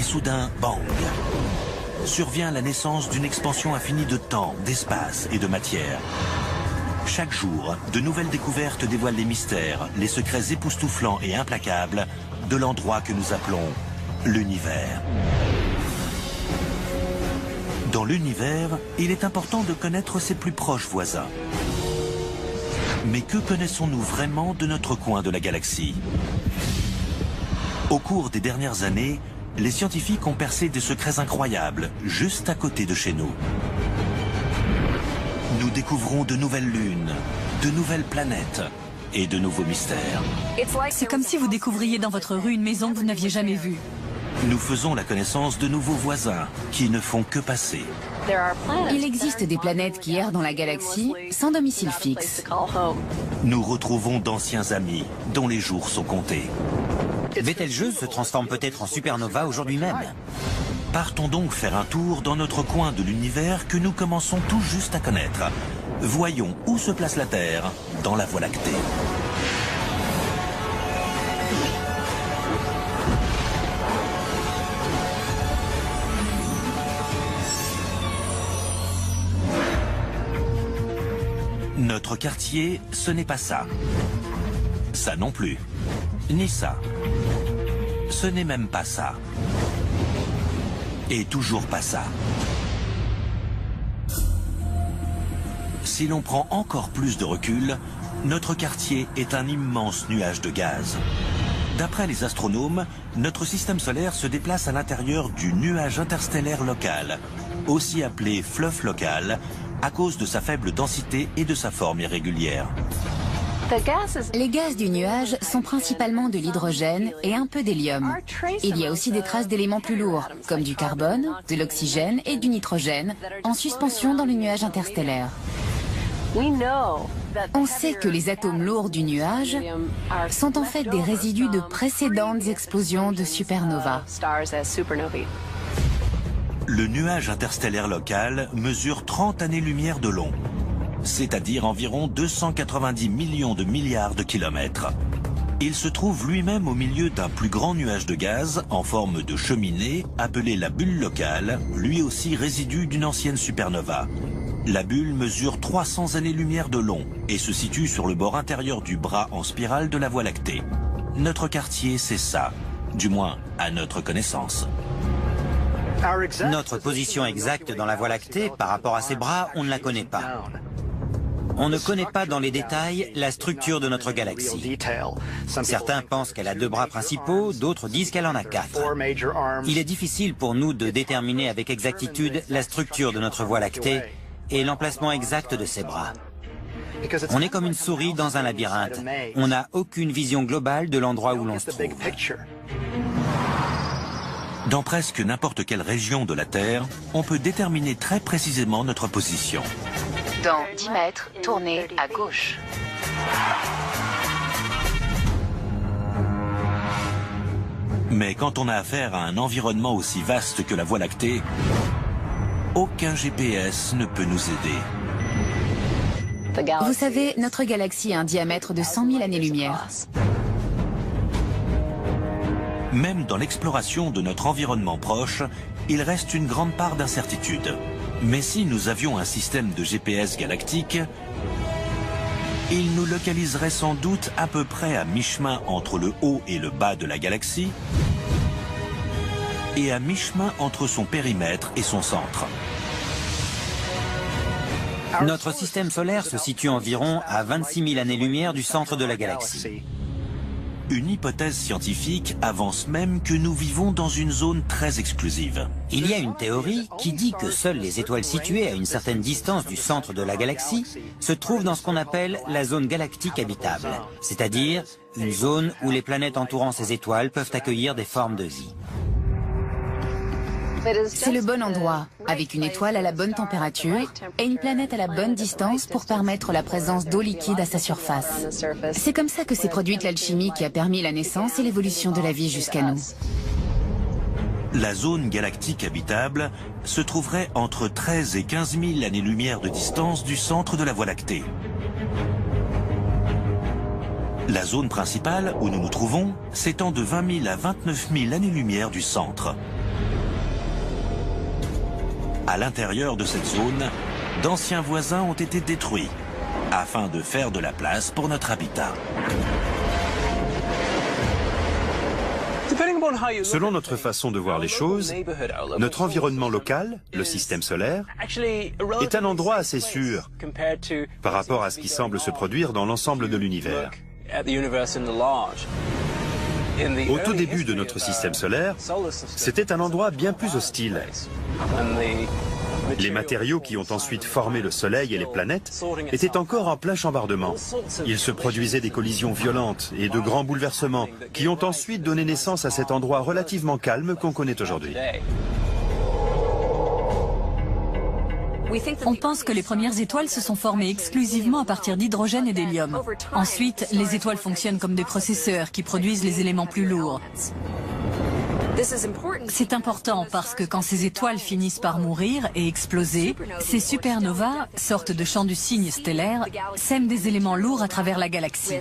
soudain, bang! Survient la naissance d'une expansion infinie de temps, d'espace et de matière. Chaque jour, de nouvelles découvertes dévoilent les mystères, les secrets époustouflants et implacables de l'endroit que nous appelons l'univers. Dans l'univers, il est important de connaître ses plus proches voisins. Mais que connaissons-nous vraiment de notre coin de la galaxie? Au cours des dernières années, les scientifiques ont percé des secrets incroyables, juste à côté de chez nous. Nous découvrons de nouvelles lunes, de nouvelles planètes et de nouveaux mystères. C'est comme si vous découvriez dans votre rue une maison que vous n'aviez jamais vue. Nous faisons la connaissance de nouveaux voisins qui ne font que passer. Il existe des planètes qui errent dans la galaxie sans domicile fixe. Nous retrouvons d'anciens amis dont les jours sont comptés. Betelgeuse se transforme peut-être en supernova aujourd'hui même. Partons donc faire un tour dans notre coin de l'univers que nous commençons tout juste à connaître. Voyons où se place la Terre dans la Voie lactée. Notre quartier, ce n'est pas ça. Ça non plus. Ni ça. Ce n'est même pas ça. Et toujours pas ça. Si l'on prend encore plus de recul, notre quartier est un immense nuage de gaz. D'après les astronomes, notre système solaire se déplace à l'intérieur du nuage interstellaire local, aussi appelé fleuve local, à cause de sa faible densité et de sa forme irrégulière. Les gaz du nuage sont principalement de l'hydrogène et un peu d'hélium. Il y a aussi des traces d'éléments plus lourds, comme du carbone, de l'oxygène et du nitrogène, en suspension dans le nuage interstellaire. On sait que les atomes lourds du nuage sont en fait des résidus de précédentes explosions de supernovas. Le nuage interstellaire local mesure 30 années-lumière de long, c'est-à-dire environ 290 millions de milliards de kilomètres. Il se trouve lui-même au milieu d'un plus grand nuage de gaz en forme de cheminée appelé la bulle locale, lui aussi résidu d'une ancienne supernova. La bulle mesure 300 années-lumière de long et se situe sur le bord intérieur du bras en spirale de la Voie lactée. Notre quartier, c'est ça, du moins à notre connaissance. Notre position exacte dans la Voie lactée par rapport à ces bras, on ne la connaît pas. On ne connaît pas dans les détails la structure de notre galaxie. Certains pensent qu'elle a 2 bras principaux, d'autres disent qu'elle en a 4. Il est difficile pour nous de déterminer avec exactitude la structure de notre Voie lactée et l'emplacement exact de ses bras. On est comme une souris dans un labyrinthe. On n'a aucune vision globale de l'endroit où l'on se trouve. Dans presque n'importe quelle région de la Terre, on peut déterminer très précisément notre position. Dans 10 mètres, tournez à gauche. Mais quand on a affaire à un environnement aussi vaste que la Voie lactée, aucun GPS ne peut nous aider. Vous savez, notre galaxie a un diamètre de 100 000 années-lumière. Même dans l'exploration de notre environnement proche, il reste une grande part d'incertitude. Mais si nous avions un système de GPS galactique, il nous localiserait sans doute à peu près à mi-chemin entre le haut et le bas de la galaxie et à mi-chemin entre son périmètre et son centre. Notre système solaire se situe environ à 26 000 années-lumière du centre de la galaxie. Une hypothèse scientifique avance même que nous vivons dans une zone très exclusive. Il y a une théorie qui dit que seules les étoiles situées à une certaine distance du centre de la galaxie se trouvent dans ce qu'on appelle la zone galactique habitable, c'est-à-dire une zone où les planètes entourant ces étoiles peuvent accueillir des formes de vie. C'est le bon endroit, avec une étoile à la bonne température et une planète à la bonne distance pour permettre la présence d'eau liquide à sa surface. C'est comme ça que s'est produite l'alchimie qui a permis la naissance et l'évolution de la vie jusqu'à nous. La zone galactique habitable se trouverait entre 13 et 15 000 années-lumière de distance du centre de la Voie lactée. La zone principale où nous nous trouvons s'étend de 20 000 à 29 000 années-lumière du centre. À l'intérieur de cette zone, d'anciens voisins ont été détruits afin de faire de la place pour notre habitat. Selon notre façon de voir les choses, notre environnement local, le système solaire, est un endroit assez sûr par rapport à ce qui semble se produire dans l'ensemble de l'univers. Au tout début de notre système solaire, c'était un endroit bien plus hostile. Les matériaux qui ont ensuite formé le Soleil et les planètes étaient encore en plein chambardement. Il se produisait des collisions violentes et de grands bouleversements qui ont ensuite donné naissance à cet endroit relativement calme qu'on connaît aujourd'hui. On pense que les premières étoiles se sont formées exclusivement à partir d'hydrogène et d'hélium. Ensuite, les étoiles fonctionnent comme des processeurs qui produisent les éléments plus lourds. C'est important parce que quand ces étoiles finissent par mourir et exploser, ces supernovas, sortes de champs du cygne stellaire, sèment des éléments lourds à travers la galaxie.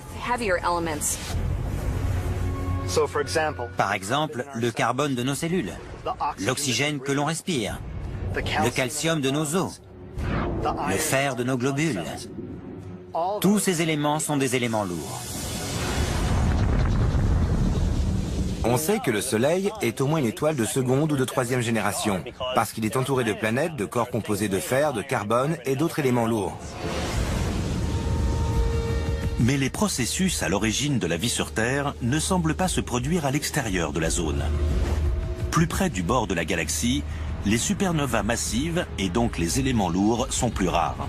Par exemple, le carbone de nos cellules, l'oxygène que l'on respire, le calcium de nos os, le fer de nos globules. Tous ces éléments sont des éléments lourds. On sait que le Soleil est au moins une étoile de seconde ou de troisième génération, parce qu'il est entouré de planètes, de corps composés de fer, de carbone et d'autres éléments lourds. Mais les processus à l'origine de la vie sur Terre ne semblent pas se produire à l'extérieur de la zone. Plus près du bord de la galaxie, les supernovas massives et donc les éléments lourds sont plus rares.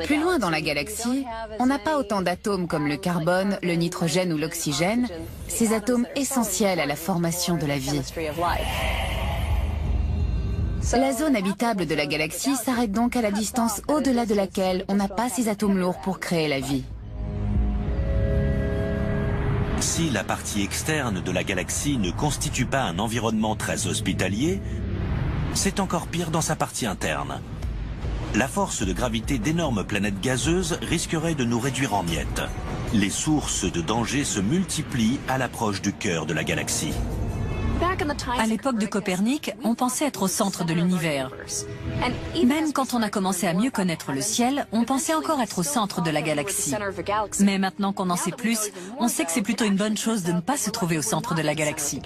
Plus loin dans la galaxie, on n'a pas autant d'atomes comme le carbone, le nitrogène ou l'oxygène, ces atomes essentiels à la formation de la vie. La zone habitable de la galaxie s'arrête donc à la distance au-delà de laquelle on n'a pas ces atomes lourds pour créer la vie. Si la partie externe de la galaxie ne constitue pas un environnement très hospitalier, c'est encore pire dans sa partie interne. La force de gravité d'énormes planètes gazeuses risquerait de nous réduire en miettes. Les sources de danger se multiplient à l'approche du cœur de la galaxie. À l'époque de Copernic, on pensait être au centre de l'univers. Même quand on a commencé à mieux connaître le ciel, on pensait encore être au centre de la galaxie. Mais maintenant qu'on en sait plus, on sait que c'est plutôt une bonne chose de ne pas se trouver au centre de la galaxie.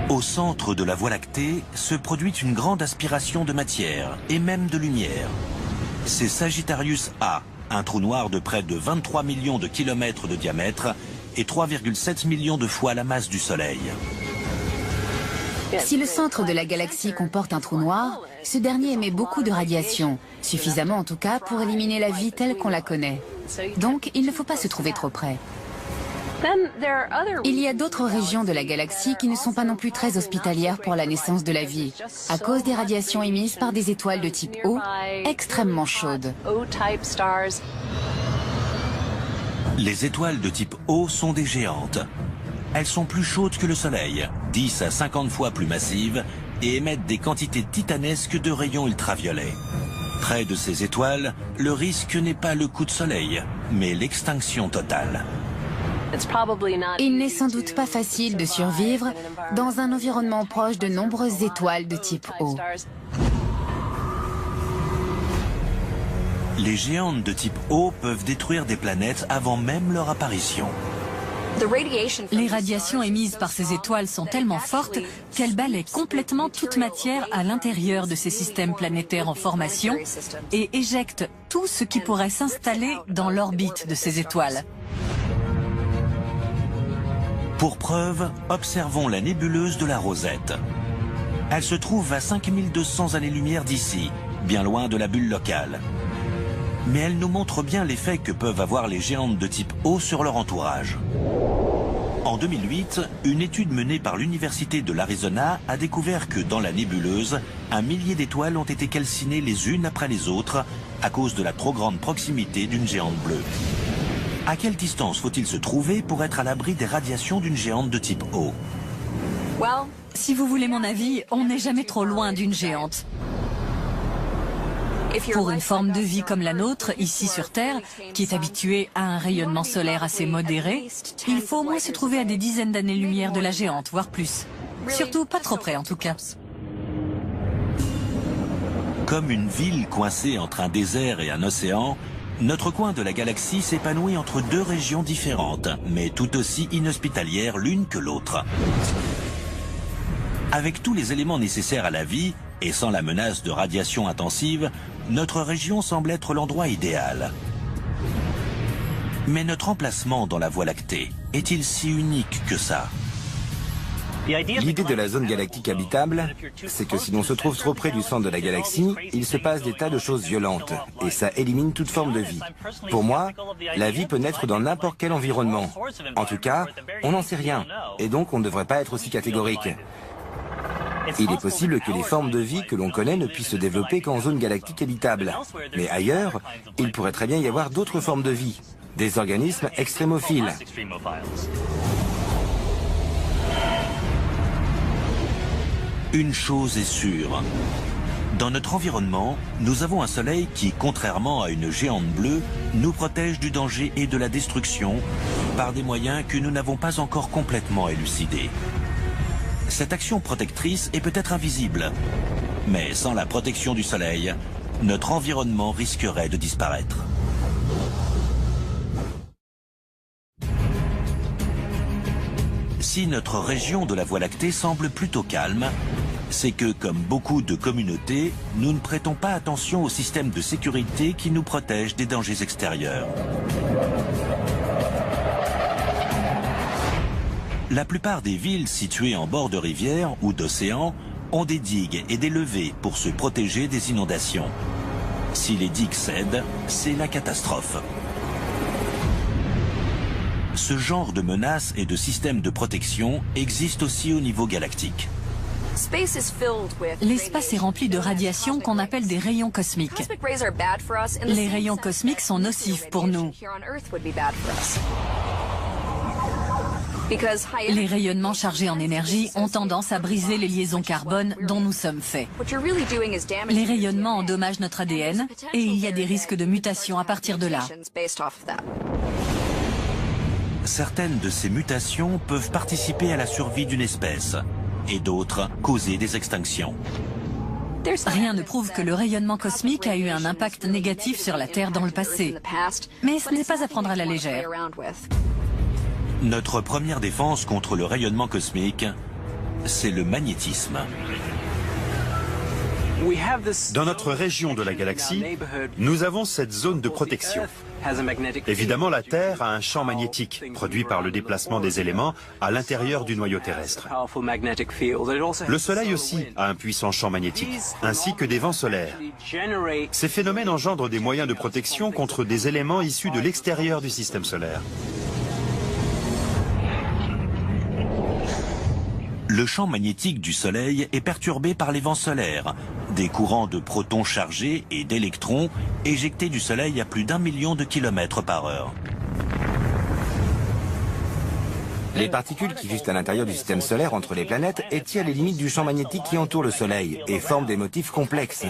Au centre de la Voie lactée se produit une grande aspiration de matière et même de lumière. C'est Sagittarius A, un trou noir de près de 23 millions de kilomètres de diamètre et 3,7 millions de fois la masse du Soleil. Si le centre de la galaxie comporte un trou noir, ce dernier émet beaucoup de radiation, suffisamment en tout cas pour éliminer la vie telle qu'on la connaît. Donc il ne faut pas se trouver trop près. Il y a d'autres régions de la galaxie qui ne sont pas non plus très hospitalières pour la naissance de la vie, à cause des radiations émises par des étoiles de type O, extrêmement chaudes. Les étoiles de type O sont des géantes. Elles sont plus chaudes que le Soleil, 10 à 50 fois plus massives, et émettent des quantités titanesques de rayons ultraviolets. Près de ces étoiles, le risque n'est pas le coup de soleil, mais l'extinction totale. Il n'est sans doute pas facile de survivre dans un environnement proche de nombreuses étoiles de type O. Les géantes de type O peuvent détruire des planètes avant même leur apparition. Les radiations émises par ces étoiles sont tellement fortes qu'elles balaient complètement toute matière à l'intérieur de ces systèmes planétaires en formation et éjectent tout ce qui pourrait s'installer dans l'orbite de ces étoiles. Pour preuve, observons la nébuleuse de la Rosette. Elle se trouve à 5200 années-lumière d'ici, bien loin de la bulle locale. Mais elle nous montre bien l'effet que peuvent avoir les géantes de type O sur leur entourage. En 2008, une étude menée par l'Université de l'Arizona a découvert que dans la nébuleuse, 1 millier d'étoiles ont été calcinées les unes après les autres à cause de la trop grande proximité d'une géante bleue. À quelle distance faut-il se trouver pour être à l'abri des radiations d'une géante de type O? Si vous voulez mon avis, on n'est jamais trop loin d'une géante. Pour une forme de vie comme la nôtre, ici sur Terre, qui est habituée à un rayonnement solaire assez modéré, il faut au moins se trouver à des dizaines d'années-lumière de la géante, voire plus. Surtout pas trop près en tout cas. Comme une ville coincée entre un désert et un océan, notre coin de la galaxie s'épanouit entre deux régions différentes, mais tout aussi inhospitalières l'une que l'autre. Avec tous les éléments nécessaires à la vie, et sans la menace de radiation intensive, notre région semble être l'endroit idéal. Mais notre emplacement dans la Voie lactée est-il si unique que ça ? L'idée de la zone galactique habitable, c'est que si l'on se trouve trop près du centre de la galaxie, il se passe des tas de choses violentes, et ça élimine toute forme de vie. Pour moi, la vie peut naître dans n'importe quel environnement. En tout cas, on n'en sait rien, et donc on ne devrait pas être aussi catégorique. Il est possible que les formes de vie que l'on connaît ne puissent se développer qu'en zone galactique habitable. Mais ailleurs, il pourrait très bien y avoir d'autres formes de vie, des organismes extrémophiles. Une chose est sûre. Dans notre environnement, nous avons un soleil qui, contrairement à une géante bleue, nous protège du danger et de la destruction par des moyens que nous n'avons pas encore complètement élucidés. Cette action protectrice est peut-être invisible, mais sans la protection du soleil, notre environnement risquerait de disparaître. Si notre région de la Voie lactée semble plutôt calme, c'est que, comme beaucoup de communautés, nous ne prêtons pas attention au système de sécurité qui nous protège des dangers extérieurs. La plupart des villes situées en bord de rivières ou d'océans ont des digues et des levées pour se protéger des inondations. Si les digues cèdent, c'est la catastrophe. Ce genre de menaces et de systèmes de protection existe aussi au niveau galactique. L'espace est rempli de radiations qu'on appelle des rayons cosmiques. Les rayons cosmiques sont nocifs pour nous. Les rayonnements chargés en énergie ont tendance à briser les liaisons carbone dont nous sommes faits. Les rayonnements endommagent notre ADN et il y a des risques de mutation à partir de là. Certaines de ces mutations peuvent participer à la survie d'une espèce et d'autres causer des extinctions. Rien ne prouve que le rayonnement cosmique a eu un impact négatif sur la Terre dans le passé. Mais ce n'est pas à prendre à la légère. Notre première défense contre le rayonnement cosmique, c'est le magnétisme. Dans notre région de la galaxie, nous avons cette zone de protection. Évidemment, la Terre a un champ magnétique, produit par le déplacement des éléments à l'intérieur du noyau terrestre. Le Soleil aussi a un puissant champ magnétique, ainsi que des vents solaires. Ces phénomènes engendrent des moyens de protection contre des éléments issus de l'extérieur du système solaire. Le champ magnétique du Soleil est perturbé par les vents solaires, des courants de protons chargés et d'électrons éjectés du Soleil à plus d'1 million de kilomètres par heure. Les particules qui vivent à l'intérieur du système solaire entre les planètes étirent les limites du champ magnétique qui entoure le Soleil et forment des motifs complexes.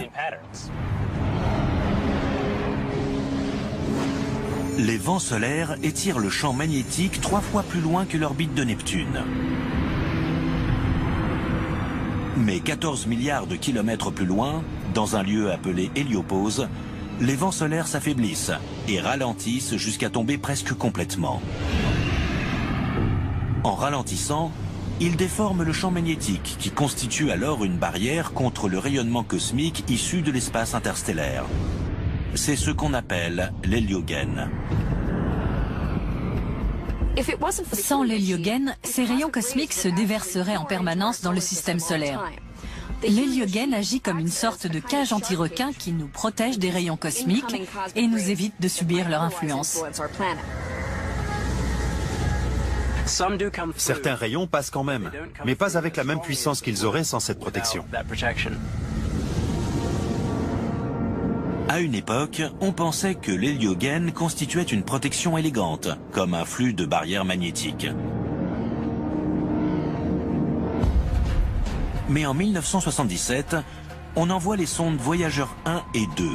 Les vents solaires étirent le champ magnétique 3 fois plus loin que l'orbite de Neptune. Mais 14 milliards de kilomètres plus loin, dans un lieu appelé héliopause, les vents solaires s'affaiblissent et ralentissent jusqu'à tomber presque complètement. En ralentissant, ils déforment le champ magnétique qui constitue alors une barrière contre le rayonnement cosmique issu de l'espace interstellaire. C'est ce qu'on appelle l'héliogène. Sans l'héliogène, ces rayons cosmiques se déverseraient en permanence dans le système solaire. L'héliogène agit comme une sorte de cage anti-requin qui nous protège des rayons cosmiques et nous évite de subir leur influence. Certains rayons passent quand même, mais pas avec la même puissance qu'ils auraient sans cette protection. À une époque, on pensait que l'héliogène constituait une protection élégante, comme un flux de barrières magnétiques. Mais en 1977, on envoie les sondes Voyager 1 et 2.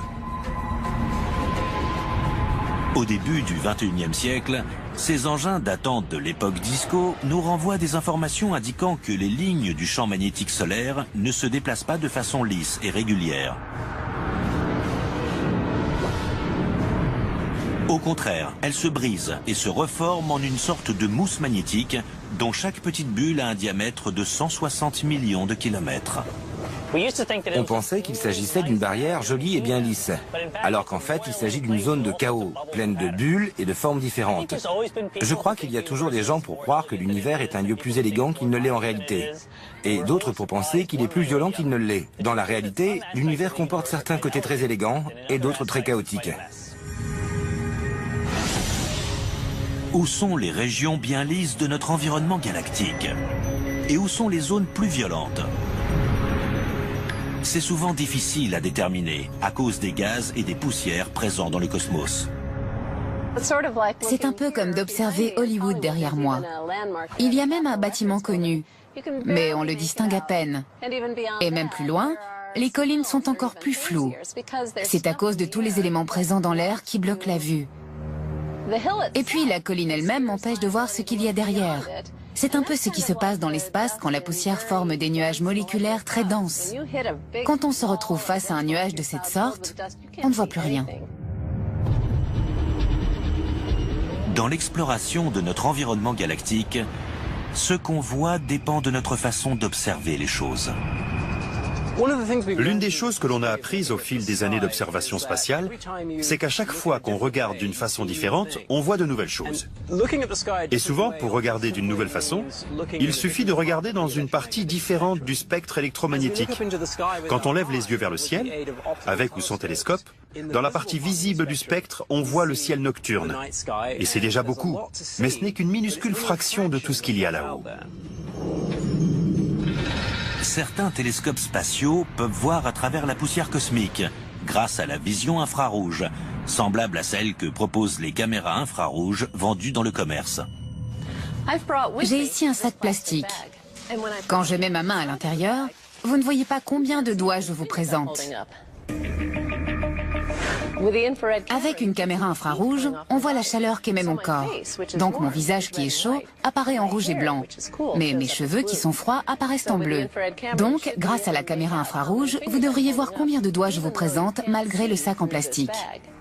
Au début du XXIe siècle, ces engins datant de l'époque disco nous renvoient des informations indiquant que les lignes du champ magnétique solaire ne se déplacent pas de façon lisse et régulière. Au contraire, elles se brisent et se reforment en une sorte de mousse magnétique dont chaque petite bulle a un diamètre de 160 millions de kilomètres. On pensait qu'il s'agissait d'une barrière jolie et bien lisse, alors qu'en fait il s'agit d'une zone de chaos, pleine de bulles et de formes différentes. Je crois qu'il y a toujours des gens pour croire que l'univers est un lieu plus élégant qu'il ne l'est en réalité, et d'autres pour penser qu'il est plus violent qu'il ne l'est. Dans la réalité, l'univers comporte certains côtés très élégants et d'autres très chaotiques. Où sont les régions bien lisses de notre environnement galactique? Et où sont les zones plus violentes? C'est souvent difficile à déterminer à cause des gaz et des poussières présents dans le cosmos. C'est un peu comme d'observer Hollywood derrière moi. Il y a même un bâtiment connu, mais on le distingue à peine. Et même plus loin, les collines sont encore plus floues. C'est à cause de tous les éléments présents dans l'air qui bloquent la vue. Et puis la colline elle-même m'empêche de voir ce qu'il y a derrière. C'est un peu ce qui se passe dans l'espace quand la poussière forme des nuages moléculaires très denses. Quand on se retrouve face à un nuage de cette sorte, on ne voit plus rien. Dans l'exploration de notre environnement galactique, ce qu'on voit dépend de notre façon d'observer les choses. L'une des choses que l'on a apprises au fil des années d'observation spatiale, c'est qu'à chaque fois qu'on regarde d'une façon différente, on voit de nouvelles choses. Et souvent, pour regarder d'une nouvelle façon, il suffit de regarder dans une partie différente du spectre électromagnétique. Quand on lève les yeux vers le ciel, avec ou sans télescope, dans la partie visible du spectre, on voit le ciel nocturne. Et c'est déjà beaucoup, mais ce n'est qu'une minuscule fraction de tout ce qu'il y a là-haut. Certains télescopes spatiaux peuvent voir à travers la poussière cosmique, grâce à la vision infrarouge, semblable à celle que proposent les caméras infrarouges vendues dans le commerce. J'ai ici un sac plastique. Quand je mets ma main à l'intérieur, vous ne voyez pas combien de doigts je vous présente. Avec une caméra infrarouge, on voit la chaleur qu'émet mon corps. Donc mon visage qui est chaud apparaît en rouge et blanc. Mais mes cheveux qui sont froids apparaissent en bleu. Donc, grâce à la caméra infrarouge, vous devriez voir combien de doigts je vous présente malgré le sac en plastique.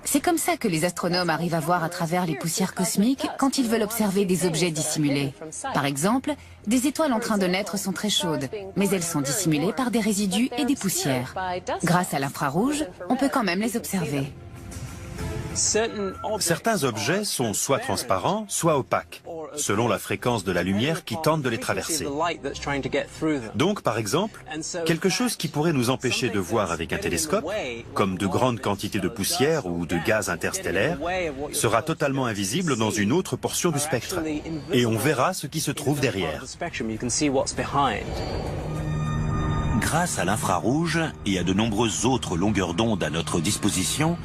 C'est comme ça que les astronomes arrivent à voir à travers les poussières cosmiques quand ils veulent observer des objets dissimulés. Par exemple, des étoiles en train de naître sont très chaudes, mais elles sont dissimulées par des résidus et des poussières. Grâce à l'infrarouge, on peut quand même les observer. Certains objets sont soit transparents, soit opaques, selon la fréquence de la lumière qui tente de les traverser. Donc, par exemple, quelque chose qui pourrait nous empêcher de voir avec un télescope, comme de grandes quantités de poussière ou de gaz interstellaires, sera totalement invisible dans une autre portion du spectre. Et on verra ce qui se trouve derrière. Grâce à l'infrarouge et à de nombreuses autres longueurs d'onde à notre disposition,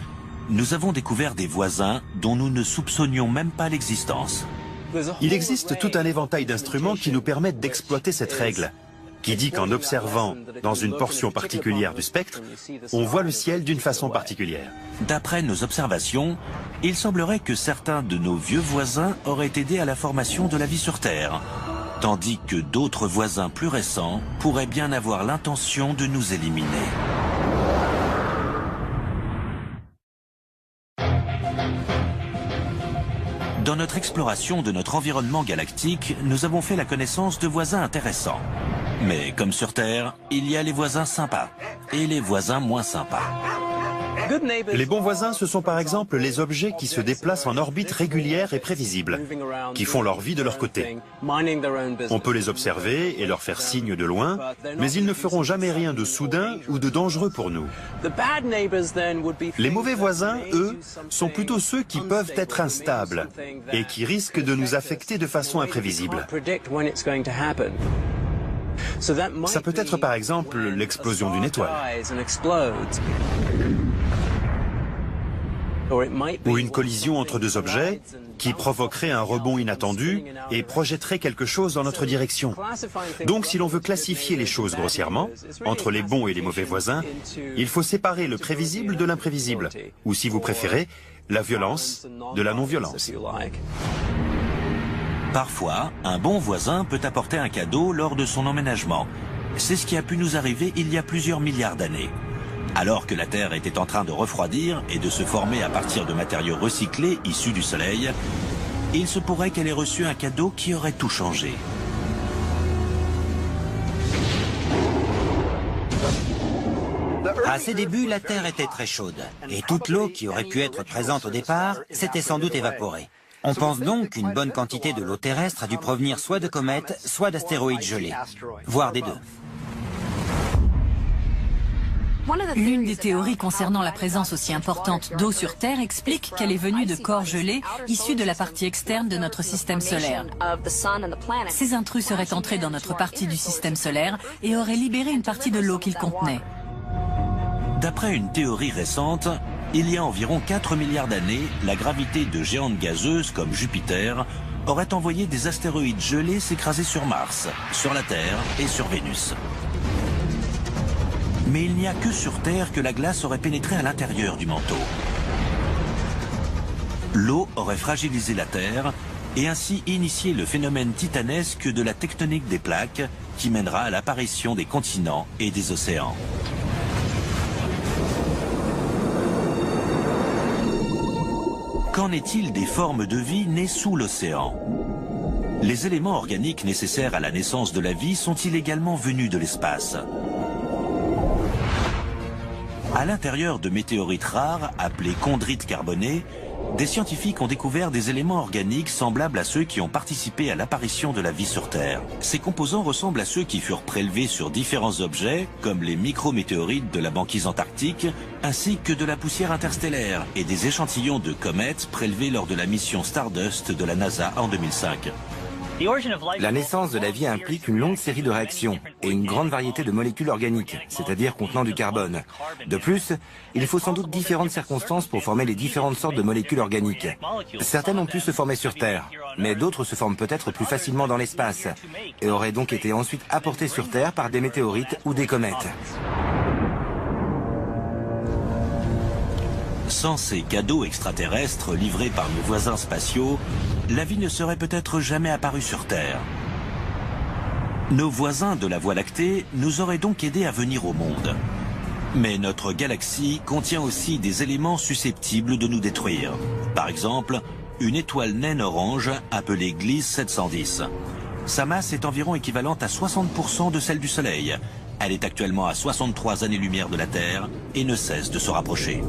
nous avons découvert des voisins dont nous ne soupçonnions même pas l'existence. Il existe tout un éventail d'instruments qui nous permettent d'exploiter cette règle, qui dit qu'en observant dans une portion particulière du spectre, on voit le ciel d'une façon particulière. D'après nos observations, il semblerait que certains de nos vieux voisins auraient aidé à la formation de la vie sur Terre, tandis que d'autres voisins plus récents pourraient bien avoir l'intention de nous éliminer. Dans notre exploration de notre environnement galactique, nous avons fait la connaissance de voisins intéressants. Mais comme sur Terre, il y a les voisins sympas et les voisins moins sympas. Les bons voisins, ce sont par exemple les objets qui se déplacent en orbite régulière et prévisible, qui font leur vie de leur côté. On peut les observer et leur faire signe de loin, mais ils ne feront jamais rien de soudain ou de dangereux pour nous. Les mauvais voisins, eux, sont plutôt ceux qui peuvent être instables et qui risquent de nous affecter de façon imprévisible. Ça peut être par exemple l'explosion d'une étoile. Ou une collision entre deux objets qui provoquerait un rebond inattendu et projetterait quelque chose dans notre direction. Donc si l'on veut classifier les choses grossièrement, entre les bons et les mauvais voisins, il faut séparer le prévisible de l'imprévisible, ou si vous préférez, la violence de la non-violence. Parfois, un bon voisin peut apporter un cadeau lors de son emménagement. C'est ce qui a pu nous arriver il y a plusieurs milliards d'années. Alors que la Terre était en train de refroidir et de se former à partir de matériaux recyclés issus du Soleil, il se pourrait qu'elle ait reçu un cadeau qui aurait tout changé. À ses débuts, la Terre était très chaude, et toute l'eau qui aurait pu être présente au départ s'était sans doute évaporée. On pense donc qu'une bonne quantité de l'eau terrestre a dû provenir soit de comètes, soit d'astéroïdes gelés, voire des deux. L'une des théories concernant la présence aussi importante d'eau sur Terre explique qu'elle est venue de corps gelés issus de la partie externe de notre système solaire. Ces intrus seraient entrés dans notre partie du système solaire et auraient libéré une partie de l'eau qu'ils contenaient. D'après une théorie récente, il y a environ 4 milliards d'années, la gravité de géantes gazeuses comme Jupiter aurait envoyé des astéroïdes gelés s'écraser sur Mars, sur la Terre et sur Vénus. Mais il n'y a que sur Terre que la glace aurait pénétré à l'intérieur du manteau. L'eau aurait fragilisé la Terre et ainsi initié le phénomène titanesque de la tectonique des plaques qui mènera à l'apparition des continents et des océans. Qu'en est-il des formes de vie nées sous l'océan? Les éléments organiques nécessaires à la naissance de la vie sont-ils également venus de l'espace? À l'intérieur de météorites rares, appelées chondrites carbonées, des scientifiques ont découvert des éléments organiques semblables à ceux qui ont participé à l'apparition de la vie sur Terre. Ces composants ressemblent à ceux qui furent prélevés sur différents objets, comme les micrométéorites de la banquise antarctique, ainsi que de la poussière interstellaire et des échantillons de comètes prélevés lors de la mission Stardust de la NASA en 2005. La naissance de la vie implique une longue série de réactions et une grande variété de molécules organiques, c'est-à-dire contenant du carbone. De plus, il faut sans doute différentes circonstances pour former les différentes sortes de molécules organiques. Certaines ont pu se former sur Terre, mais d'autres se forment peut-être plus facilement dans l'espace et auraient donc été ensuite apportées sur Terre par des météorites ou des comètes. Sans ces cadeaux extraterrestres livrés par nos voisins spatiaux, la vie ne serait peut-être jamais apparue sur Terre. Nos voisins de la Voie lactée nous auraient donc aidés à venir au monde. Mais notre galaxie contient aussi des éléments susceptibles de nous détruire. Par exemple, une étoile naine orange appelée Gliese 710. Sa masse est environ équivalente à 60% de celle du Soleil. Elle est actuellement à 63 années-lumière de la Terre et ne cesse de se rapprocher.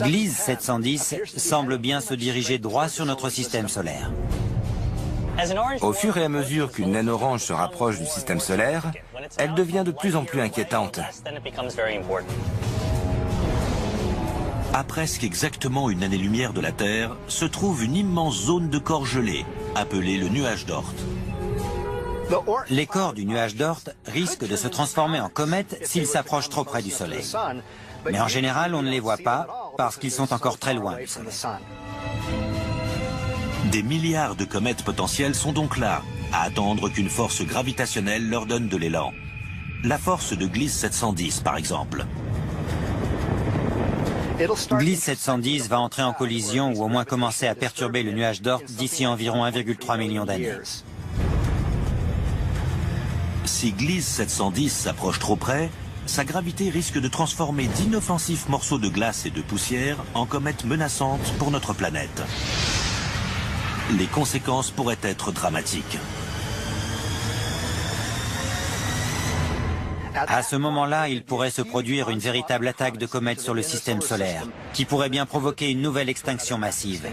Gliese 710 semble bien se diriger droit sur notre système solaire. Au fur et à mesure qu'une naine orange se rapproche du système solaire, elle devient de plus en plus inquiétante. À presque exactement une année-lumière de la Terre, se trouve une immense zone de corps gelés, appelée le nuage d'Oort. Les corps du nuage d'Oort risquent de se transformer en comètes s'ils s'approchent trop près du Soleil. Mais en général, on ne les voit pas parce qu'ils sont encore très loin du Soleil. Des milliards de comètes potentielles sont donc là, à attendre qu'une force gravitationnelle leur donne de l'élan. La force de Gliese 710, par exemple. Gliese 710 va entrer en collision ou au moins commencer à perturber le nuage d'Oort d'ici environ 1,3 million d'années. Si Gliese 710 s'approche trop près, sa gravité risque de transformer d'inoffensifs morceaux de glace et de poussière en comètes menaçantes pour notre planète. Les conséquences pourraient être dramatiques. À ce moment-là, il pourrait se produire une véritable attaque de comètes sur le système solaire, qui pourrait bien provoquer une nouvelle extinction massive.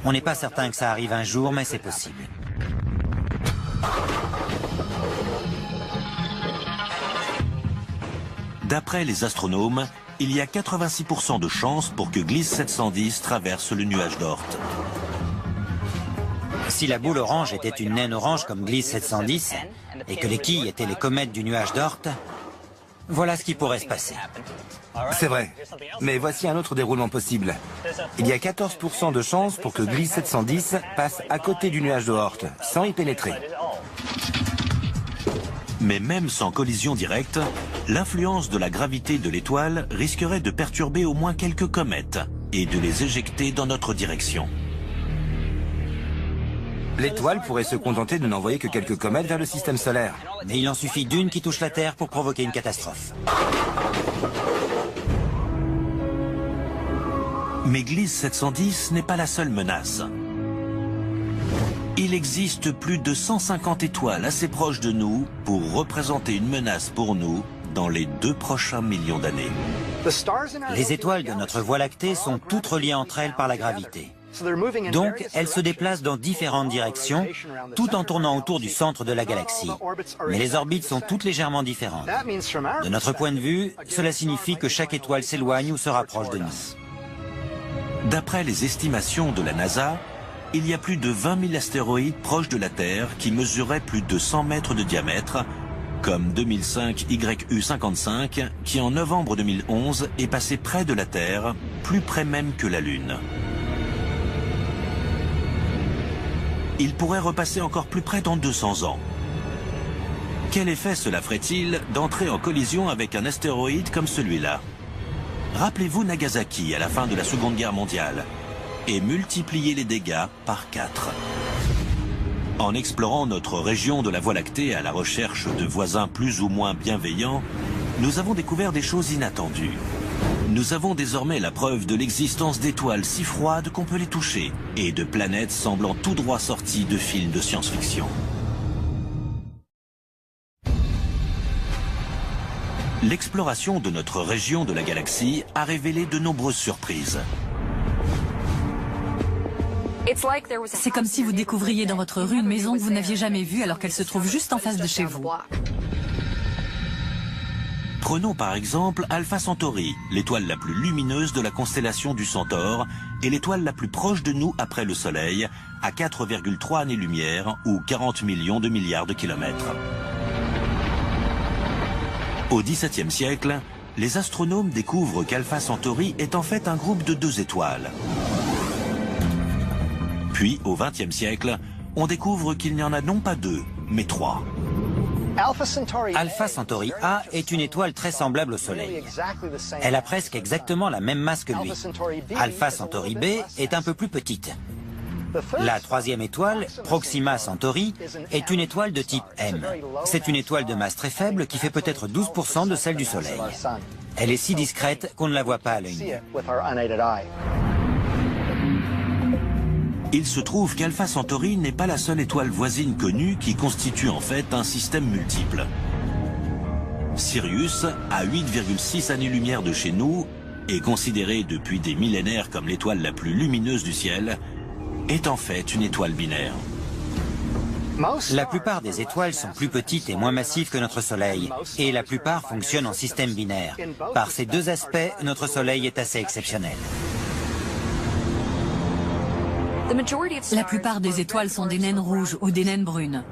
On n'est pas certain que ça arrive un jour, mais c'est possible. D'après les astronomes, il y a 86% de chances pour que Gliese 710 traverse le nuage d'Oort. Si la boule orange était une naine orange comme Gliese 710, et que les quilles étaient les comètes du nuage d'Oort, voilà ce qui pourrait se passer. C'est vrai, mais voici un autre déroulement possible. Il y a 14% de chances pour que Gliese 710 passe à côté du nuage d'Oort, sans y pénétrer. Mais même sans collision directe, l'influence de la gravité de l'étoile risquerait de perturber au moins quelques comètes. et de les éjecter dans notre direction. L'étoile pourrait se contenter de n'envoyer que quelques comètes vers le système solaire. Mais il en suffit d'une qui touche la Terre pour provoquer une catastrophe. Mais Gliese 710 n'est pas la seule menace. Il existe plus de 150 étoiles assez proches de nous pour représenter une menace pour nous dans les 2 prochains millions d'années. Les étoiles de notre Voie lactée sont toutes reliées entre elles par la gravité. Donc, elles se déplacent dans différentes directions, tout en tournant autour du centre de la galaxie. Mais les orbites sont toutes légèrement différentes. De notre point de vue, cela signifie que chaque étoile s'éloigne ou se rapproche de nous. D'après les estimations de la NASA, il y a plus de 20 000 astéroïdes proches de la Terre qui mesuraient plus de 100 mètres de diamètre, comme 2005 YU55, qui en novembre 2011 est passé près de la Terre, plus près même que la Lune. Il pourrait repasser encore plus près dans 200 ans. Quel effet cela ferait-il d'entrer en collision avec un astéroïde comme celui-là? Rappelez-vous Nagasaki à la fin de la Seconde Guerre mondiale et multipliez les dégâts par 4. En explorant notre région de la Voie lactée à la recherche de voisins plus ou moins bienveillants, nous avons découvert des choses inattendues. Nous avons désormais la preuve de l'existence d'étoiles si froides qu'on peut les toucher et de planètes semblant tout droit sorties de films de science-fiction. L'exploration de notre région de la galaxie a révélé de nombreuses surprises. C'est comme si vous découvriez dans votre rue une maison que vous n'aviez jamais vue alors qu'elle se trouve juste en face de chez vous. Prenons par exemple Alpha Centauri, l'étoile la plus lumineuse de la constellation du Centaure et l'étoile la plus proche de nous après le Soleil, à 4,3 années-lumière ou 40 millions de milliards de kilomètres. Au XVIIe siècle, les astronomes découvrent qu'Alpha Centauri est en fait un groupe de 2 étoiles. Puis, au XXe siècle, on découvre qu'il n'y en a non pas 2, mais 3. Alpha Centauri A est une étoile très semblable au Soleil. Elle a presque exactement la même masse que lui. Alpha Centauri B est un peu plus petite. La 3e étoile, Proxima Centauri, est une étoile de type M. C'est une étoile de masse très faible qui fait peut-être 12% de celle du Soleil. Elle est si discrète qu'on ne la voit pas à l'œil nu. Il se trouve qu'Alpha Centauri n'est pas la seule étoile voisine connue qui constitue en fait un système multiple. Sirius, à 8,6 années-lumière de chez nous, et considérée depuis des millénaires comme l'étoile la plus lumineuse du ciel, est en fait une étoile binaire. La plupart des étoiles sont plus petites et moins massives que notre Soleil, et la plupart fonctionnent en système binaire. Par ces 2 aspects, notre Soleil est assez exceptionnel. La plupart des étoiles sont des naines rouges ou des naines brunes.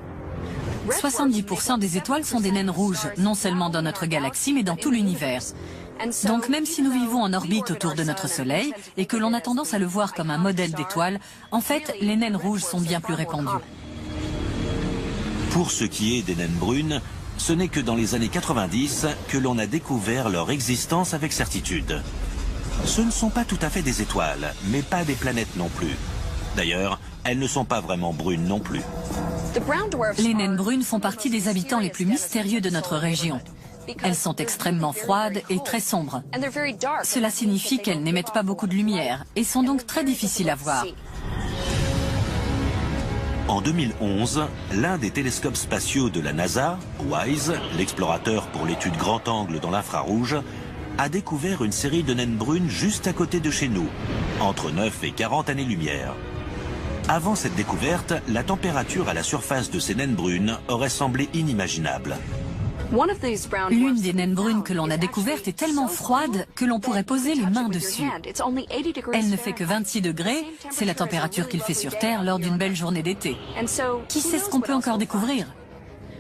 70% des étoiles sont des naines rouges, non seulement dans notre galaxie, mais dans tout l'univers. Donc même si nous vivons en orbite autour de notre Soleil, et que l'on a tendance à le voir comme un modèle d'étoile, en fait, les naines rouges sont bien plus répandues. Pour ce qui est des naines brunes, ce n'est que dans les années 90 que l'on a découvert leur existence avec certitude. Ce ne sont pas tout à fait des étoiles, mais pas des planètes non plus. D'ailleurs, elles ne sont pas vraiment brunes non plus. Les naines brunes font partie des habitants les plus mystérieux de notre région. Elles sont extrêmement froides et très sombres. Cela signifie qu'elles n'émettent pas beaucoup de lumière et sont donc très difficiles à voir. En 2011, l'un des télescopes spatiaux de la NASA, WISE, l'explorateur pour l'étude grand angle dans l'infrarouge, a découvert une série de naines brunes juste à côté de chez nous, entre 9 et 40 années-lumière. Avant cette découverte, la température à la surface de ces naines brunes aurait semblé inimaginable. L'une des naines brunes que l'on a découverte est tellement froide que l'on pourrait poser les mains dessus. Elle ne fait que 26 degrés, c'est la température qu'il fait sur Terre lors d'une belle journée d'été. Qui sait ce qu'on peut encore découvrir?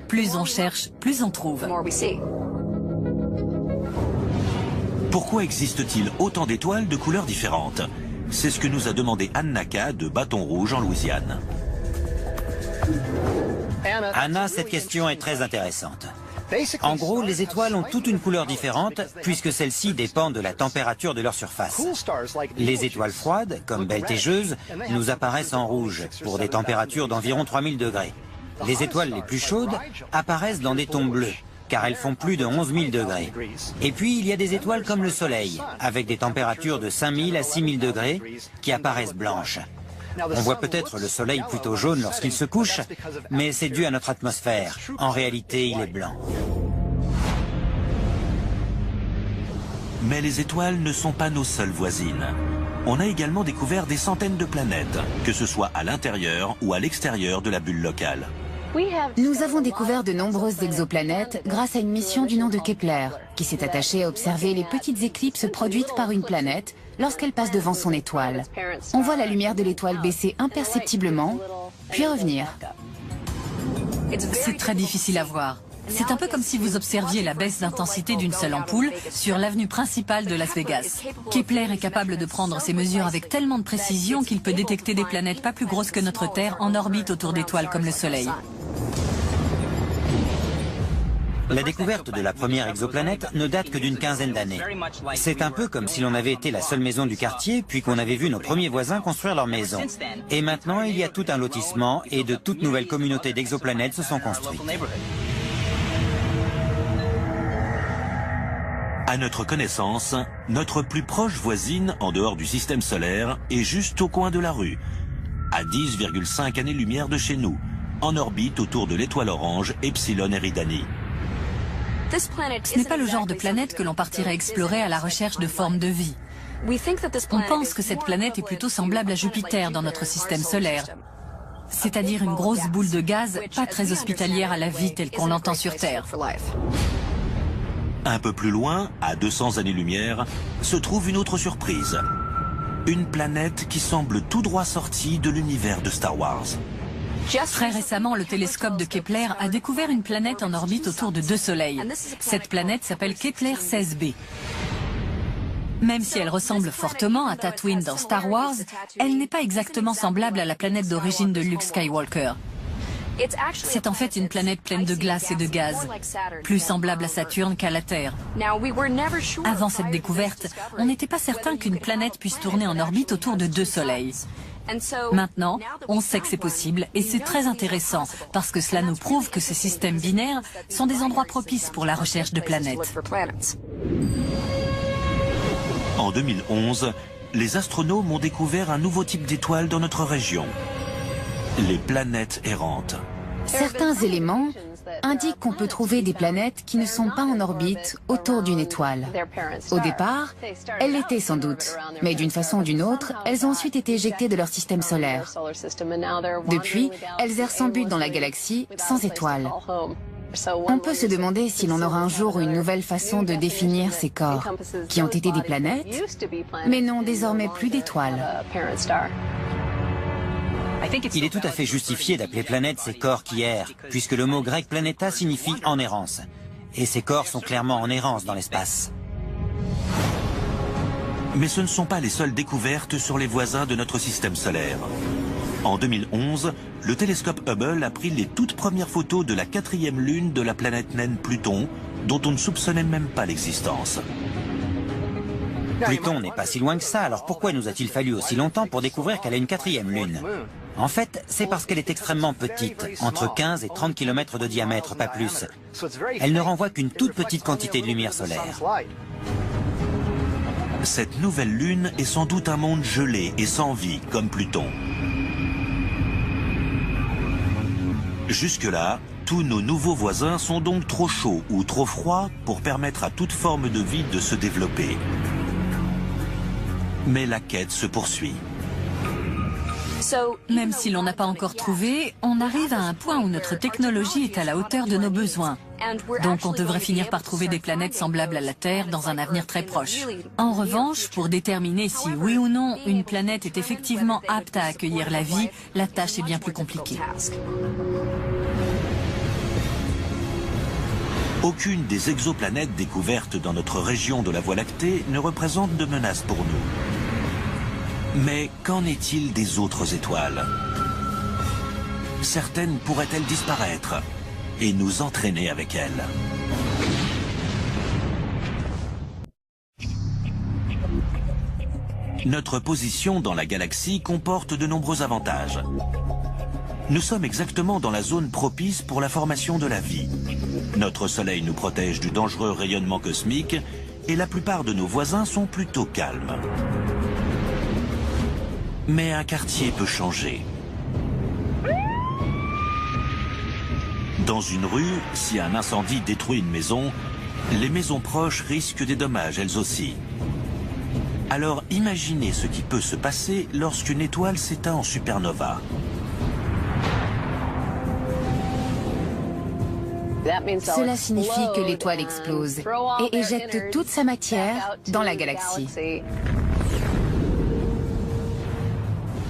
Plus on cherche, plus on trouve. Pourquoi existe-t-il autant d'étoiles de couleurs différentes? C'est ce que nous a demandé Anne Naka de Bâton Rouge en Louisiane. Anna, cette question est très intéressante. En gros, les étoiles ont toute une couleur différente puisque celles-ci dépendent de la température de leur surface. Les étoiles froides, comme Betelgeuse, nous apparaissent en rouge pour des températures d'environ 3000 degrés. Les étoiles les plus chaudes apparaissent dans des tons bleus, car elles font plus de 11 000 degrés. Et puis, il y a des étoiles comme le Soleil, avec des températures de 5000 à 6000 degrés, qui apparaissent blanches. On voit peut-être le Soleil plutôt jaune lorsqu'il se couche, mais c'est dû à notre atmosphère. En réalité, il est blanc. Mais les étoiles ne sont pas nos seules voisines. On a également découvert des centaines de planètes, que ce soit à l'intérieur ou à l'extérieur de la bulle locale. Nous avons découvert de nombreuses exoplanètes grâce à une mission du nom de Kepler, qui s'est attachée à observer les petites éclipses produites par une planète lorsqu'elle passe devant son étoile. On voit la lumière de l'étoile baisser imperceptiblement, puis revenir. C'est très difficile à voir. C'est un peu comme si vous observiez la baisse d'intensité d'une seule ampoule sur l'avenue principale de Las Vegas. Kepler est capable de prendre ces mesures avec tellement de précision qu'il peut détecter des planètes pas plus grosses que notre Terre en orbite autour d'étoiles comme le Soleil. La découverte de la première exoplanète ne date que d'une quinzaine d'années. C'est un peu comme si l'on avait été la seule maison du quartier, puis qu'on avait vu nos premiers voisins construire leur maison. Et maintenant, il y a tout un lotissement et de toutes nouvelles communautés d'exoplanètes se sont construites. À notre connaissance, notre plus proche voisine en dehors du système solaire est juste au coin de la rue, à 10,5 années-lumière de chez nous, en orbite autour de l'étoile orange Epsilon Eridani. Ce n'est pas le genre de planète que l'on partirait explorer à la recherche de formes de vie. On pense que cette planète est plutôt semblable à Jupiter dans notre système solaire, c'est-à-dire une grosse boule de gaz pas très hospitalière à la vie telle qu'on l'entend sur Terre. Un peu plus loin, à 200 années-lumière, se trouve une autre surprise. Une planète qui semble tout droit sortie de l'univers de Star Wars. Très récemment, le télescope de Kepler a découvert une planète en orbite autour de deux soleils. Cette planète s'appelle Kepler 16b. Même si elle ressemble fortement à Tatooine dans Star Wars, elle n'est pas exactement semblable à la planète d'origine de Luke Skywalker. C'est en fait une planète pleine de glace et de gaz, plus semblable à Saturne qu'à la Terre. Avant cette découverte, on n'était pas certain qu'une planète puisse tourner en orbite autour de deux soleils. Maintenant, on sait que c'est possible et c'est très intéressant parce que cela nous prouve que ces systèmes binaires sont des endroits propices pour la recherche de planètes. En 2011, les astronomes ont découvert un nouveau type d'étoile dans notre région. Les planètes errantes. Certains éléments indiquent qu'on peut trouver des planètes qui ne sont pas en orbite autour d'une étoile. Au départ, elles l'étaient sans doute, mais d'une façon ou d'une autre, elles ont ensuite été éjectées de leur système solaire. Depuis, elles errent sans but dans la galaxie, sans étoiles. On peut se demander si l'on aura un jour une nouvelle façon de définir ces corps, qui ont été des planètes, mais n'ont désormais plus d'étoiles. Il est tout à fait justifié d'appeler planète ces corps qui errent, puisque le mot grec planeta signifie en errance. Et ces corps sont clairement en errance dans l'espace. Mais ce ne sont pas les seules découvertes sur les voisins de notre système solaire. En 2011, le télescope Hubble a pris les toutes premières photos de la 4e lune de la planète naine Pluton, dont on ne soupçonnait même pas l'existence. Pluton n'est pas si loin que ça, alors pourquoi nous a-t-il fallu aussi longtemps pour découvrir qu'elle a une 4e lune? En fait, c'est parce qu'elle est extrêmement petite, entre 15 et 30 km de diamètre, pas plus. Elle ne renvoie qu'une toute petite quantité de lumière solaire. Cette nouvelle lune est sans doute un monde gelé et sans vie, comme Pluton. Jusque-là, tous nos nouveaux voisins sont donc trop chauds ou trop froids pour permettre à toute forme de vie de se développer. Mais la quête se poursuit. Même si l'on n'a pas encore trouvé, on arrive à un point où notre technologie est à la hauteur de nos besoins. Donc on devrait finir par trouver des planètes semblables à la Terre dans un avenir très proche. En revanche, pour déterminer si oui ou non une planète est effectivement apte à accueillir la vie, la tâche est bien plus compliquée. Aucune des exoplanètes découvertes dans notre région de la Voie lactée ne représente de menace pour nous. Mais qu'en est-il des autres étoiles? Certaines pourraient-elles disparaître et nous entraîner avec elles? Notre position dans la galaxie comporte de nombreux avantages. Nous sommes exactement dans la zone propice pour la formation de la vie. Notre Soleil nous protège du dangereux rayonnement cosmique et la plupart de nos voisins sont plutôt calmes. Mais un quartier peut changer. Dans une rue, si un incendie détruit une maison, les maisons proches risquent des dommages elles aussi. Alors imaginez ce qui peut se passer lorsqu'une étoile s'éteint en supernova. Cela signifie que l'étoile explose et éjecte toute sa matière dans la galaxie.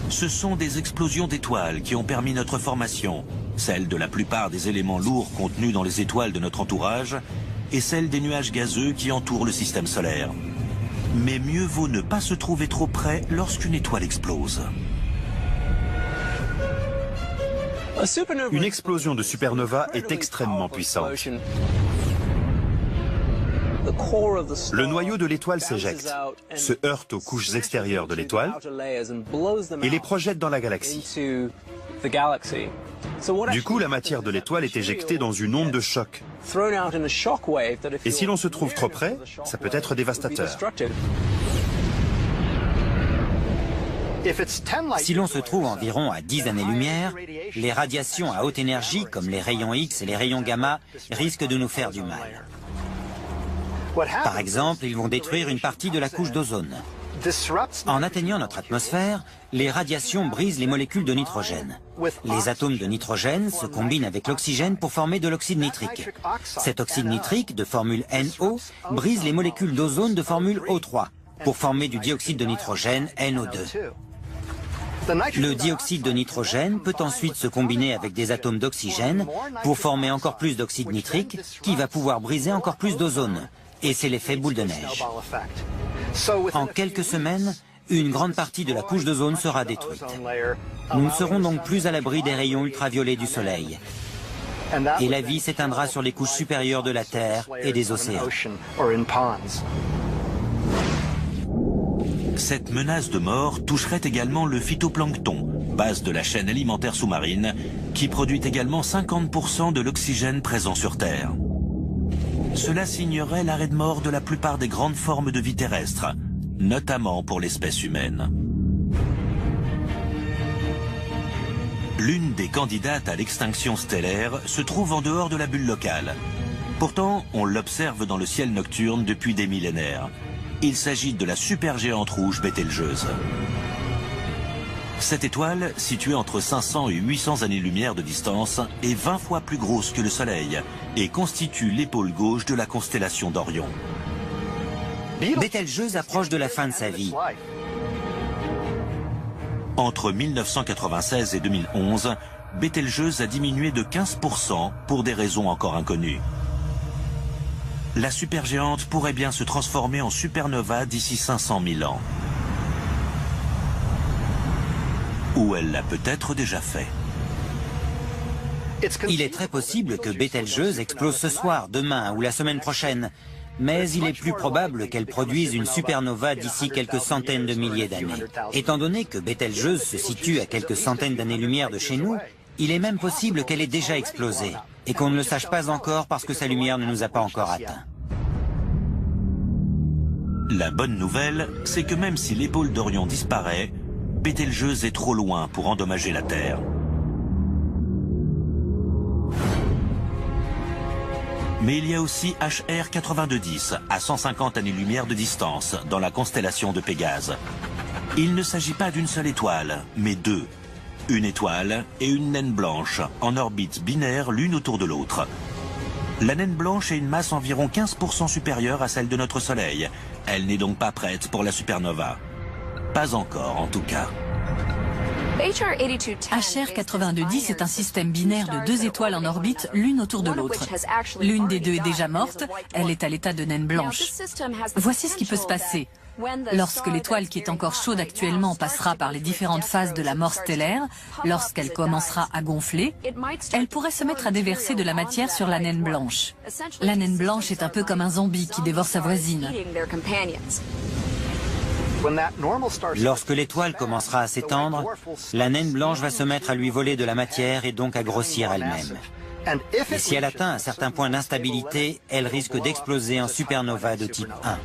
Ce sont des explosions d'étoiles qui ont permis notre formation, celle de la plupart des éléments lourds contenus dans les étoiles de notre entourage et celle des nuages gazeux qui entourent le système solaire. Mais mieux vaut ne pas se trouver trop près lorsqu'une étoile explose. Une explosion de supernova est extrêmement puissante. Le noyau de l'étoile s'éjecte, se heurte aux couches extérieures de l'étoile et les projette dans la galaxie. Du coup, la matière de l'étoile est éjectée dans une onde de choc. Et si l'on se trouve trop près, ça peut être dévastateur. Si l'on se trouve environ à 10 années-lumière, les radiations à haute énergie, comme les rayons X et les rayons gamma, risquent de nous faire du mal. Par exemple, ils vont détruire une partie de la couche d'ozone. En atteignant notre atmosphère, les radiations brisent les molécules de nitrogène. Les atomes de nitrogène se combinent avec l'oxygène pour former de l'oxyde nitrique. Cet oxyde nitrique, de formule NO, brise les molécules d'ozone de formule O3 pour former du dioxyde de nitrogène NO2. Le dioxyde de nitrogène peut ensuite se combiner avec des atomes d'oxygène pour former encore plus d'oxyde nitrique qui va pouvoir briser encore plus d'ozone. Et c'est l'effet boule de neige. En quelques semaines, une grande partie de la couche d'ozone sera détruite. Nous ne serons donc plus à l'abri des rayons ultraviolets du Soleil. Et la vie s'éteindra sur les couches supérieures de la Terre et des océans. Cette menace de mort toucherait également le phytoplancton, base de la chaîne alimentaire sous-marine, qui produit également 50% de l'oxygène présent sur Terre. Cela signerait l'arrêt de mort de la plupart des grandes formes de vie terrestre, notamment pour l'espèce humaine. L'une des candidates à l'extinction stellaire se trouve en dehors de la bulle locale. Pourtant, on l'observe dans le ciel nocturne depuis des millénaires. Il s'agit de la supergéante rouge Bételgeuse. Cette étoile, située entre 500 et 800 années-lumière de distance, est 20 fois plus grosse que le Soleil et constitue l'épaule gauche de la constellation d'Orion. Bételgeuse approche de la fin de sa vie. Entre 1996 et 2011, Bételgeuse a diminué de 15% pour des raisons encore inconnues. La supergéante pourrait bien se transformer en supernova d'ici 500 000 ans. Ou elle l'a peut-être déjà fait. Il est très possible que Bételgeuse explose ce soir, demain ou la semaine prochaine. Mais il est plus probable qu'elle produise une supernova d'ici quelques centaines de milliers d'années. Étant donné que Bételgeuse se situe à quelques centaines d'années-lumière de chez nous, il est même possible qu'elle ait déjà explosé et qu'on ne le sache pas encore parce que sa lumière ne nous a pas encore atteints. La bonne nouvelle, c'est que même si l'épaule d'Orion disparaît, Bételgeuse est trop loin pour endommager la Terre. Mais il y a aussi HR 8210, à 150 années-lumière de distance, dans la constellation de Pégase. Il ne s'agit pas d'une seule étoile, mais deux. Une étoile et une naine blanche, en orbite binaire l'une autour de l'autre. La naine blanche a une masse environ 15% supérieure à celle de notre Soleil. Elle n'est donc pas prête pour la supernova. Pas encore, en tout cas. HR 8210 est un système binaire de deux étoiles en orbite, l'une autour de l'autre. L'une des deux est déjà morte, elle est à l'état de naine blanche. Voici ce qui peut se passer. Lorsque l'étoile qui est encore chaude actuellement passera par les différentes phases de la mort stellaire, lorsqu'elle commencera à gonfler, elle pourrait se mettre à déverser de la matière sur la naine blanche. La naine blanche est un peu comme un zombie qui dévore sa voisine. Lorsque l'étoile commencera à s'étendre, la naine blanche va se mettre à lui voler de la matière et donc à grossir elle-même. Et si elle atteint un certain point d'instabilité, elle risque d'exploser en supernova de type 1.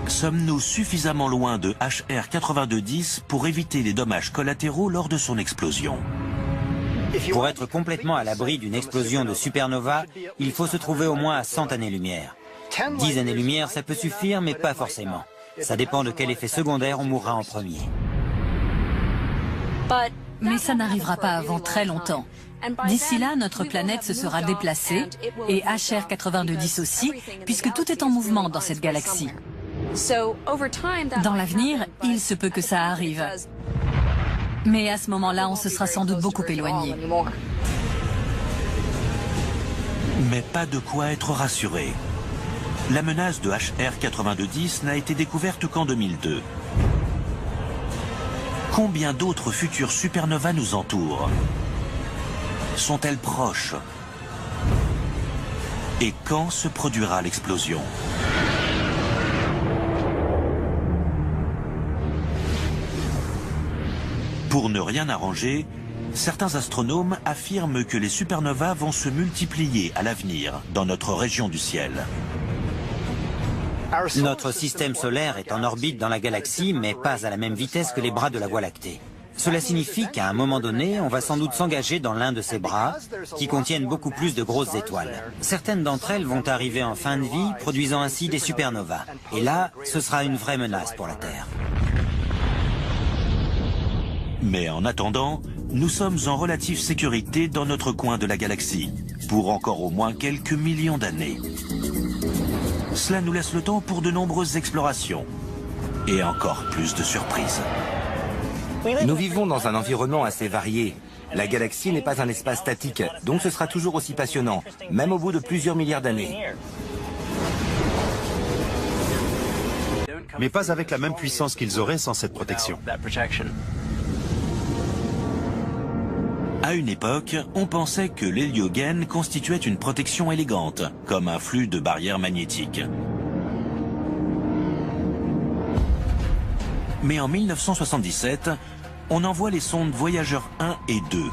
Sommes-nous suffisamment loin de HR 8210 pour éviter les dommages collatéraux lors de son explosion? Pour être complètement à l'abri d'une explosion de supernova, il faut se trouver au moins à 100 années-lumière. 10 années-lumière, ça peut suffire, mais pas forcément. Ça dépend de quel effet secondaire on mourra en premier. Mais ça n'arrivera pas avant très longtemps. D'ici là, notre planète se sera déplacée, et HR 8210 aussi, puisque tout est en mouvement dans cette galaxie. Dans l'avenir, il se peut que ça arrive. Mais à ce moment-là, on se sera sans doute beaucoup éloigné. Mais pas de quoi être rassuré. La menace de HR 8210 n'a été découverte qu'en 2002. Combien d'autres futures supernovas nous entourent? Sont-elles proches? Et quand se produira l'explosion? Pour ne rien arranger, certains astronomes affirment que les supernovas vont se multiplier à l'avenir dans notre région du ciel. Notre système solaire est en orbite dans la galaxie, mais pas à la même vitesse que les bras de la Voie lactée. Cela signifie qu'à un moment donné, on va sans doute s'engager dans l'un de ces bras, qui contiennent beaucoup plus de grosses étoiles. Certaines d'entre elles vont arriver en fin de vie, produisant ainsi des supernovas. Et là, ce sera une vraie menace pour la Terre. Mais en attendant, nous sommes en relative sécurité dans notre coin de la galaxie, pour encore au moins quelques millions d'années. Cela nous laisse le temps pour de nombreuses explorations et encore plus de surprises. Nous vivons dans un environnement assez varié. La galaxie n'est pas un espace statique, donc ce sera toujours aussi passionnant, même au bout de plusieurs milliards d'années. Mais pas avec la même puissance qu'ils auraient sans cette protection. À une époque, on pensait que l'héliogène constituait une protection élégante, comme un flux de barrières magnétiques. Mais en 1977, on envoie les sondes Voyager 1 et 2.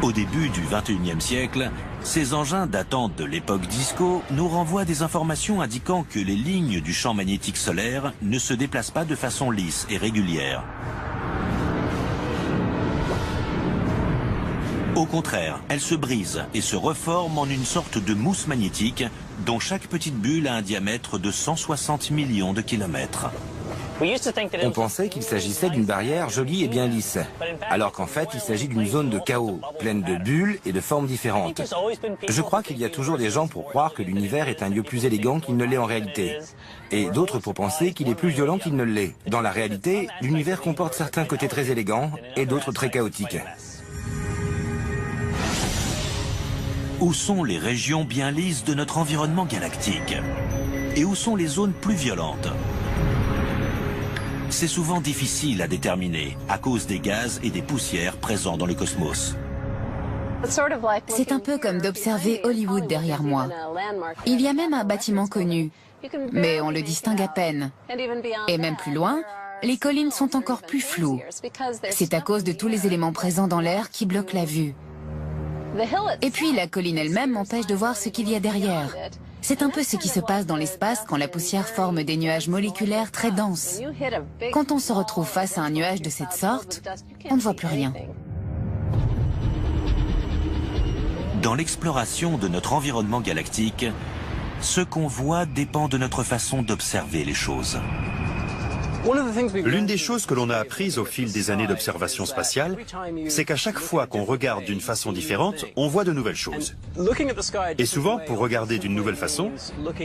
Au début du XXIe siècle, ces engins datant de l'époque disco nous renvoient des informations indiquant que les lignes du champ magnétique solaire ne se déplacent pas de façon lisse et régulière. Au contraire, elles se brisent et se reforment en une sorte de mousse magnétique dont chaque petite bulle a un diamètre de 160 millions de kilomètres. On pensait qu'il s'agissait d'une barrière jolie et bien lisse, alors qu'en fait il s'agit d'une zone de chaos, pleine de bulles et de formes différentes. Je crois qu'il y a toujours des gens pour croire que l'univers est un lieu plus élégant qu'il ne l'est en réalité, et d'autres pour penser qu'il est plus violent qu'il ne l'est. Dans la réalité, l'univers comporte certains côtés très élégants et d'autres très chaotiques. Où sont les régions bien lisses de notre environnement galactique? Et où sont les zones plus violentes? C'est souvent difficile à déterminer à cause des gaz et des poussières présents dans le cosmos. C'est un peu comme d'observer Hollywood derrière moi. Il y a même un bâtiment connu, mais on le distingue à peine. Et même plus loin, les collines sont encore plus floues. C'est à cause de tous les éléments présents dans l'air qui bloquent la vue. Et puis la colline elle-même empêche de voir ce qu'il y a derrière. C'est un peu ce qui se passe dans l'espace quand la poussière forme des nuages moléculaires très denses. Quand on se retrouve face à un nuage de cette sorte, on ne voit plus rien. Dans l'exploration de notre environnement galactique, ce qu'on voit dépend de notre façon d'observer les choses. L'une des choses que l'on a apprises au fil des années d'observation spatiale, c'est qu'à chaque fois qu'on regarde d'une façon différente, on voit de nouvelles choses. Et souvent, pour regarder d'une nouvelle façon,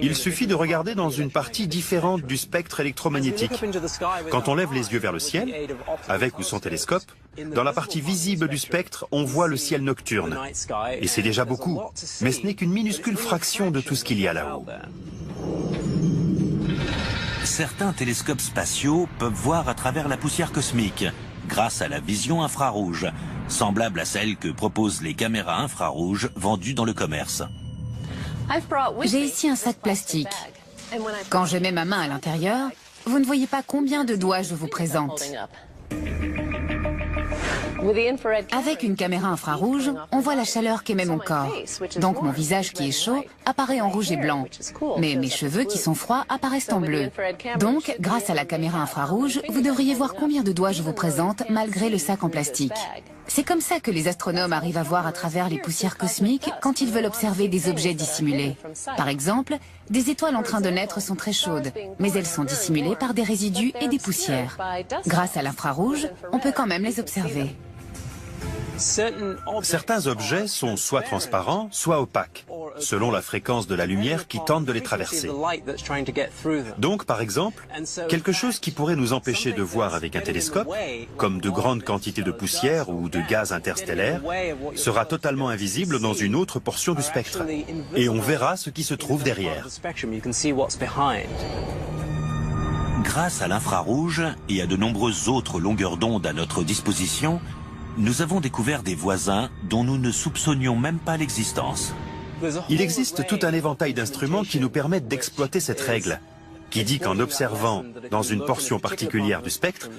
il suffit de regarder dans une partie différente du spectre électromagnétique. Quand on lève les yeux vers le ciel, avec ou sans télescope, dans la partie visible du spectre, on voit le ciel nocturne. Et c'est déjà beaucoup, mais ce n'est qu'une minuscule fraction de tout ce qu'il y a là-haut. Certains télescopes spatiaux peuvent voir à travers la poussière cosmique, grâce à la vision infrarouge, semblable à celle que proposent les caméras infrarouges vendues dans le commerce. J'ai ici un sac plastique. Quand je mets ma main à l'intérieur, vous ne voyez pas combien de doigts je vous présente. Avec une caméra infrarouge, on voit la chaleur qu'émet mon corps. Donc mon visage qui est chaud apparaît en rouge et blanc. Mais mes cheveux qui sont froids apparaissent en bleu. Donc, grâce à la caméra infrarouge, vous devriez voir combien de doigts je vous présente malgré le sac en plastique. C'est comme ça que les astronomes arrivent à voir à travers les poussières cosmiques quand ils veulent observer des objets dissimulés. Par exemple, des étoiles en train de naître sont très chaudes, mais elles sont dissimulées par des résidus et des poussières. Grâce à l'infrarouge, on peut quand même les observer. Certains objets sont soit transparents, soit opaques, selon la fréquence de la lumière qui tente de les traverser. Donc, par exemple, quelque chose qui pourrait nous empêcher de voir avec un télescope, comme de grandes quantités de poussière ou de gaz interstellaires, sera totalement invisible dans une autre portion du spectre. Et on verra ce qui se trouve derrière. Grâce à l'infrarouge et à de nombreuses autres longueurs d'onde à notre disposition, nous avons découvert des voisins dont nous ne soupçonnions même pas l'existence. Il existe tout un éventail d'instruments qui nous permettent d'exploiter cette règle, qui dit qu'en observant dans une portion particulière du spectre,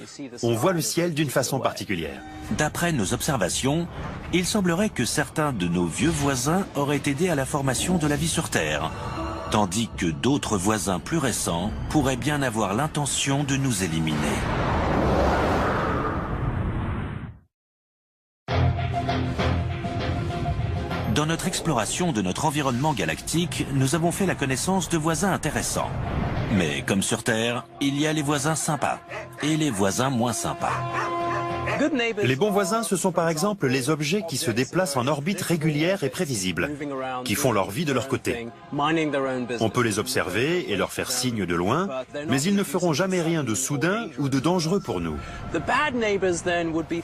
on voit le ciel d'une façon particulière. D'après nos observations, il semblerait que certains de nos vieux voisins auraient aidé à la formation de la vie sur Terre, tandis que d'autres voisins plus récents pourraient bien avoir l'intention de nous éliminer. Dans notre exploration de notre environnement galactique, nous avons fait la connaissance de voisins intéressants. Mais comme sur Terre, il y a les voisins sympas et les voisins moins sympas. Les bons voisins, ce sont par exemple les objets qui se déplacent en orbite régulière et prévisible, qui font leur vie de leur côté. On peut les observer et leur faire signe de loin, mais ils ne feront jamais rien de soudain ou de dangereux pour nous.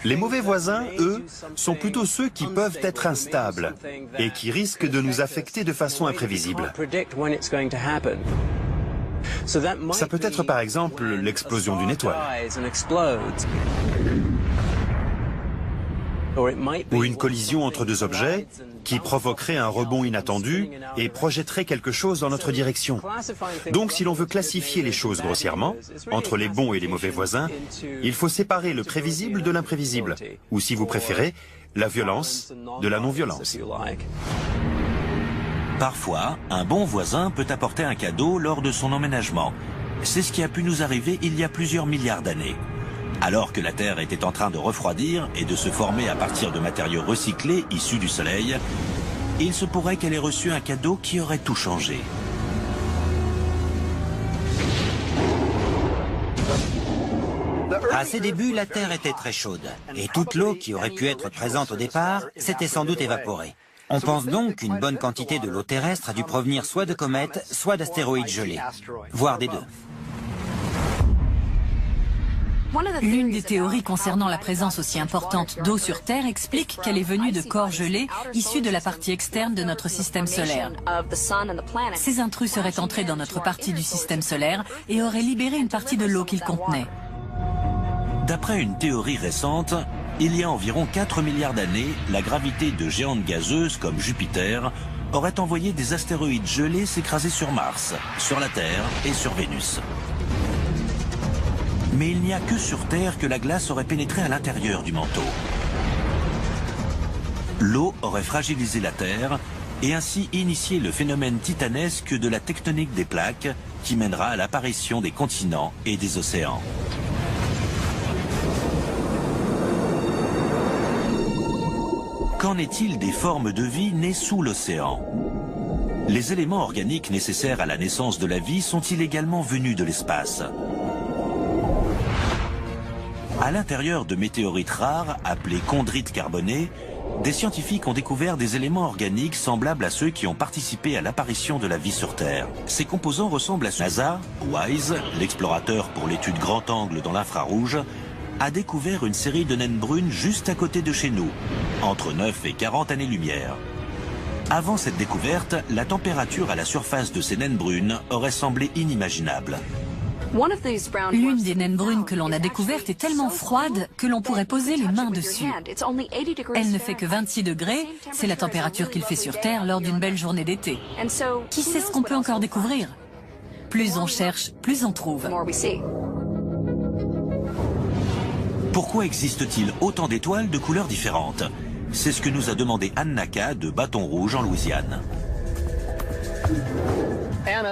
Les mauvais voisins, eux, sont plutôt ceux qui peuvent être instables et qui risquent de nous affecter de façon imprévisible. Ça peut être par exemple l'explosion d'une étoile. Ou une collision entre deux objets qui provoquerait un rebond inattendu et projetterait quelque chose dans notre direction. Donc si l'on veut classifier les choses grossièrement, entre les bons et les mauvais voisins, il faut séparer le prévisible de l'imprévisible, ou si vous préférez, la violence de la non-violence. Parfois, un bon voisin peut apporter un cadeau lors de son emménagement. C'est ce qui a pu nous arriver il y a plusieurs milliards d'années. Alors que la Terre était en train de refroidir et de se former à partir de matériaux recyclés issus du Soleil, il se pourrait qu'elle ait reçu un cadeau qui aurait tout changé. À ses débuts, la Terre était très chaude, et toute l'eau qui aurait pu être présente au départ s'était sans doute évaporée. On pense donc qu'une bonne quantité de l'eau terrestre a dû provenir soit de comètes, soit d'astéroïdes gelés, voire des deux. L'une des théories concernant la présence aussi importante d'eau sur Terre explique qu'elle est venue de corps gelés issus de la partie externe de notre système solaire. Ces intrus seraient entrés dans notre partie du système solaire et auraient libéré une partie de l'eau qu'ils contenaient. D'après une théorie récente, il y a environ 4 milliards d'années, la gravité de géantes gazeuses comme Jupiter aurait envoyé des astéroïdes gelés s'écraser sur Mars, sur la Terre et sur Vénus. Mais il n'y a que sur Terre que la glace aurait pénétré à l'intérieur du manteau. L'eau aurait fragilisé la Terre et ainsi initié le phénomène titanesque de la tectonique des plaques qui mènera à l'apparition des continents et des océans. Qu'en est-il des formes de vie nées sous l'océan? Les éléments organiques nécessaires à la naissance de la vie sont-ils également venus de l'espace? À l'intérieur de météorites rares, appelées chondrites carbonées, des scientifiques ont découvert des éléments organiques semblables à ceux qui ont participé à l'apparition de la vie sur Terre. Ces composants ressemblent à ceux NASA. WISE, l'explorateur pour l'étude grand angle dans l'infrarouge, a découvert une série de naines brunes juste à côté de chez nous, entre 9 et 40 années-lumière. Avant cette découverte, la température à la surface de ces naines brunes aurait semblé inimaginable. L'une des naines brunes que l'on a découvertes est tellement froide que l'on pourrait poser les mains dessus. Elle ne fait que 26 degrés, c'est la température qu'il fait sur Terre lors d'une belle journée d'été. Qui sait ce qu'on peut encore découvrir? Plus on cherche, plus on trouve. Pourquoi existe-t-il autant d'étoiles de couleurs différentes? C'est ce que nous a demandé Anne Naka de Bâton Rouge en Louisiane.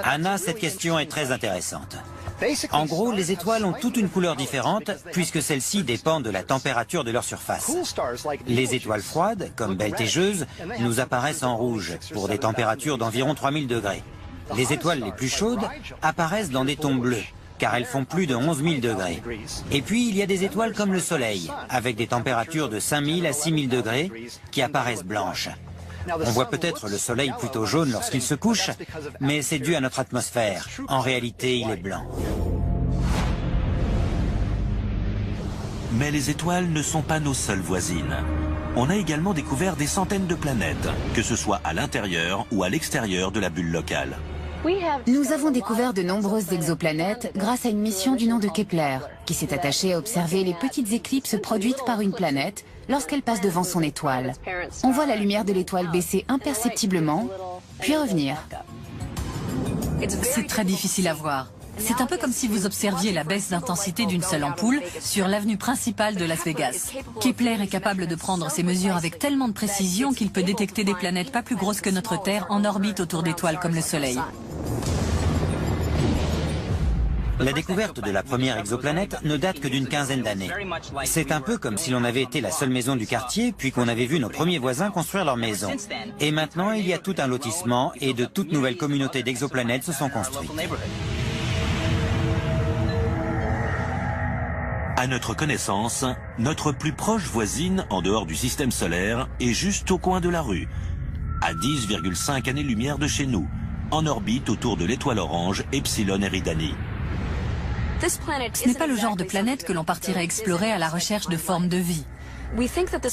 Anna, cette question est très intéressante. En gros, les étoiles ont toutes une couleur différente puisque celles-ci dépendent de la température de leur surface. Les étoiles froides, comme Betelgeuse, nous apparaissent en rouge pour des températures d'environ 3000 degrés. Les étoiles les plus chaudes apparaissent dans des tons bleus car elles font plus de 11 000 degrés. Et puis il y a des étoiles comme le Soleil avec des températures de 5000 à 6000 degrés qui apparaissent blanches. On voit peut-être le Soleil plutôt jaune lorsqu'il se couche, mais c'est dû à notre atmosphère. En réalité, il est blanc. Mais les étoiles ne sont pas nos seules voisines. On a également découvert des centaines de planètes, que ce soit à l'intérieur ou à l'extérieur de la bulle locale. Nous avons découvert de nombreuses exoplanètes grâce à une mission du nom de Kepler, qui s'est attachée à observer les petites éclipses produites par une planète lorsqu'elle passe devant son étoile. On voit la lumière de l'étoile baisser imperceptiblement, puis revenir. C'est très difficile à voir. C'est un peu comme si vous observiez la baisse d'intensité d'une seule ampoule sur l'avenue principale de Las Vegas. Kepler est capable de prendre ces mesures avec tellement de précision qu'il peut détecter des planètes pas plus grosses que notre Terre en orbite autour d'étoiles comme le Soleil. La découverte de la première exoplanète ne date que d'une quinzaine d'années. C'est un peu comme si l'on avait été la seule maison du quartier, puis qu'on avait vu nos premiers voisins construire leur maison. Et maintenant, il y a tout un lotissement et de toutes nouvelles communautés d'exoplanètes se sont construites. À notre connaissance, notre plus proche voisine en dehors du système solaire est juste au coin de la rue, à 10,5 années-lumière de chez nous, en orbite autour de l'étoile orange Epsilon Eridani. Ce n'est pas le genre de planète que l'on partirait explorer à la recherche de formes de vie.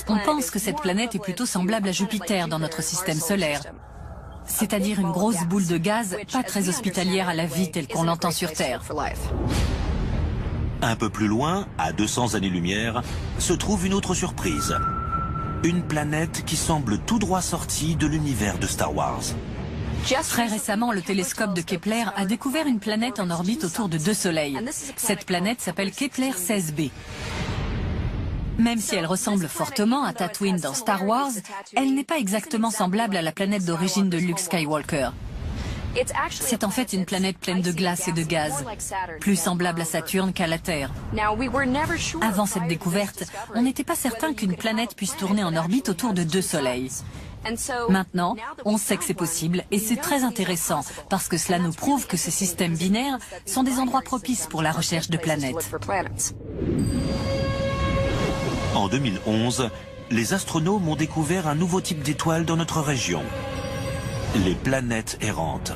On pense que cette planète est plutôt semblable à Jupiter dans notre système solaire, c'est-à-dire une grosse boule de gaz pas très hospitalière à la vie telle qu'on l'entend sur Terre. Un peu plus loin, à 200 années-lumière, se trouve une autre surprise. Une planète qui semble tout droit sortie de l'univers de Star Wars. Très récemment, le télescope de Kepler a découvert une planète en orbite autour de deux soleils. Cette planète s'appelle Kepler 16b. Même si elle ressemble fortement à Tatooine dans Star Wars, elle n'est pas exactement semblable à la planète d'origine de Luke Skywalker. C'est en fait une planète pleine de glace et de gaz, plus semblable à Saturne qu'à la Terre. Avant cette découverte, on n'était pas certain qu'une planète puisse tourner en orbite autour de deux soleils. Maintenant, on sait que c'est possible et c'est très intéressant parce que cela nous prouve que ces systèmes binaires sont des endroits propices pour la recherche de planètes. En 2011, les astronomes ont découvert un nouveau type d'étoile dans notre région. Les planètes errantes.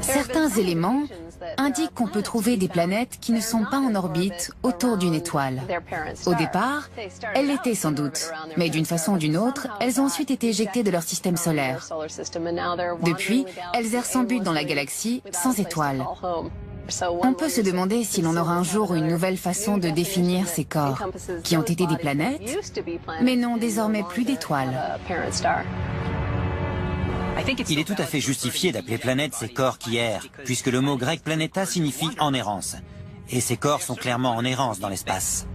Certains éléments indiquent qu'on peut trouver des planètes qui ne sont pas en orbite autour d'une étoile. Au départ, elles l'étaient sans doute, mais d'une façon ou d'une autre, elles ont ensuite été éjectées de leur système solaire. Depuis, elles errent sans but dans la galaxie, sans étoiles. On peut se demander si l'on aura un jour une nouvelle façon de définir ces corps, qui ont été des planètes, mais n'ont désormais plus d'étoiles. Il est tout à fait justifié d'appeler planète ces corps qui errent, puisque le mot grec planeta signifie en errance. Et ces corps sont clairement en errance dans l'espace.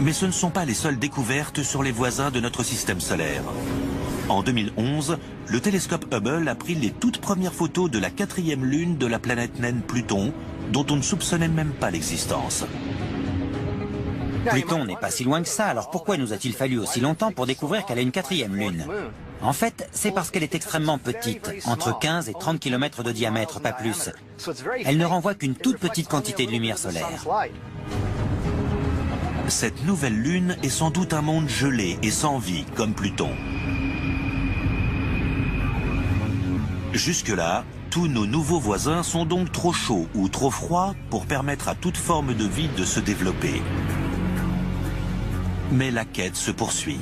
Mais ce ne sont pas les seules découvertes sur les voisins de notre système solaire. En 2011, le télescope Hubble a pris les toutes premières photos de la 4e lune de la planète naine Pluton, dont on ne soupçonnait même pas l'existence. Pluton n'est pas si loin que ça, alors pourquoi nous a-t-il fallu aussi longtemps pour découvrir qu'elle a une 4e lune? En fait, c'est parce qu'elle est extrêmement petite, entre 15 et 30 km de diamètre, pas plus. Elle ne renvoie qu'une toute petite quantité de lumière solaire. Cette nouvelle lune est sans doute un monde gelé et sans vie, comme Pluton. Jusque-là, tous nos nouveaux voisins sont donc trop chauds ou trop froids pour permettre à toute forme de vie de se développer. Mais la quête se poursuit.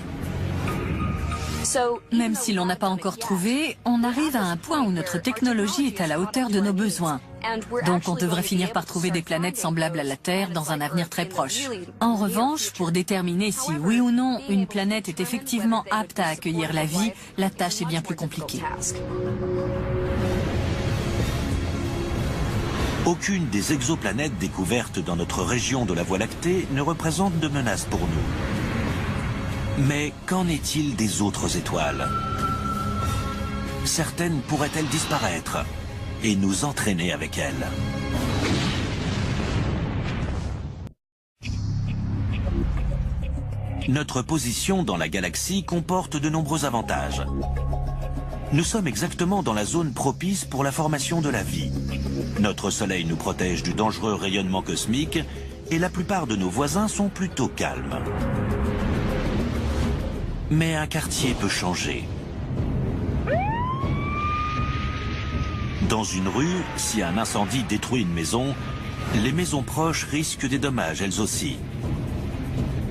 Même si l'on n'a pas encore trouvé, on arrive à un point où notre technologie est à la hauteur de nos besoins. Donc on devrait finir par trouver des planètes semblables à la Terre dans un avenir très proche. En revanche, pour déterminer si oui ou non une planète est effectivement apte à accueillir la vie, la tâche est bien plus compliquée. Aucune des exoplanètes découvertes dans notre région de la Voie lactée ne représente de menace pour nous. Mais qu'en est-il des autres étoiles? Certaines pourraient-elles disparaître et nous entraîner avec elles? Notre position dans la galaxie comporte de nombreux avantages. Nous sommes exactement dans la zone propice pour la formation de la vie. Notre Soleil nous protège du dangereux rayonnement cosmique et la plupart de nos voisins sont plutôt calmes. Mais un quartier peut changer. Dans une rue, si un incendie détruit une maison, les maisons proches risquent des dommages elles aussi.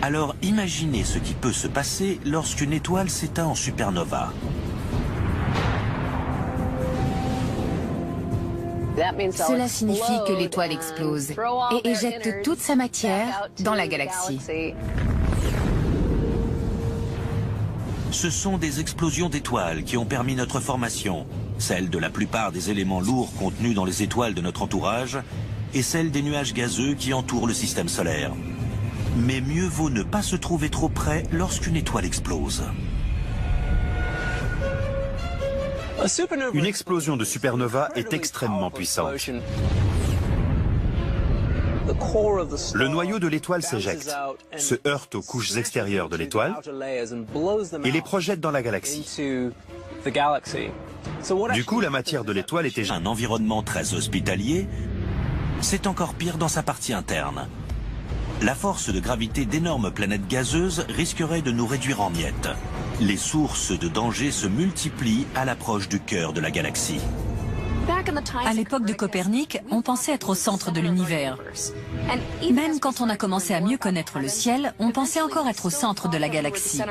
Alors imaginez ce qui peut se passer lorsqu'une étoile s'éteint en supernova. Cela signifie que l'étoile explose et éjecte toute sa matière dans la galaxie. Ce sont des explosions d'étoiles qui ont permis notre formation, celle de la plupart des éléments lourds contenus dans les étoiles de notre entourage et celle des nuages gazeux qui entourent le système solaire. Mais mieux vaut ne pas se trouver trop près lorsqu'une étoile explose. Une explosion de supernova est extrêmement puissante. Le noyau de l'étoile s'éjecte, se heurte aux couches extérieures de l'étoile et les projette dans la galaxie. Du coup, la matière de l'étoile est éjectée. Un environnement très hospitalier, c'est encore pire dans sa partie interne. La force de gravité d'énormes planètes gazeuses risquerait de nous réduire en miettes. Les sources de danger se multiplient à l'approche du cœur de la galaxie. À l'époque de Copernic, on pensait être au centre de l'univers. Même quand on a commencé à mieux connaître le ciel, on pensait encore être au centre de la galaxie.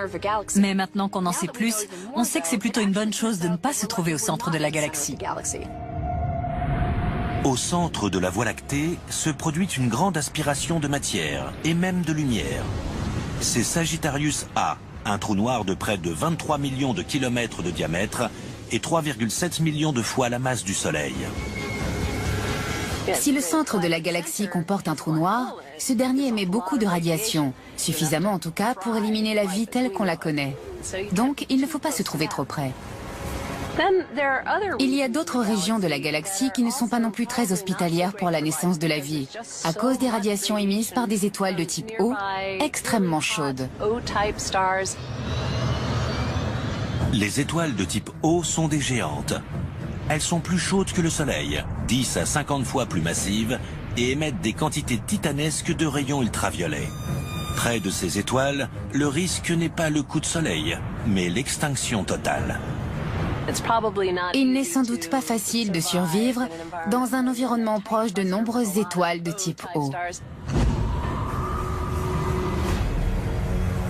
Mais maintenant qu'on en sait plus, on sait que c'est plutôt une bonne chose de ne pas se trouver au centre de la galaxie. Au centre de la Voie lactée se produit une grande aspiration de matière et même de lumière. C'est Sagittarius A, un trou noir de près de 23 millions de kilomètres de diamètre et 3,7 millions de fois la masse du Soleil. Si le centre de la galaxie comporte un trou noir, ce dernier émet beaucoup de radiation, suffisamment en tout cas pour éliminer la vie telle qu'on la connaît. Donc il ne faut pas se trouver trop près. Il y a d'autres régions de la galaxie qui ne sont pas non plus très hospitalières pour la naissance de la vie, à cause des radiations émises par des étoiles de type O, extrêmement chaudes. Les étoiles de type O sont des géantes. Elles sont plus chaudes que le Soleil, 10 à 50 fois plus massives, et émettent des quantités titanesques de rayons ultraviolets. Près de ces étoiles, le risque n'est pas le coup de soleil, mais l'extinction totale. Il n'est sans doute pas facile de survivre dans un environnement proche de nombreuses étoiles de type O.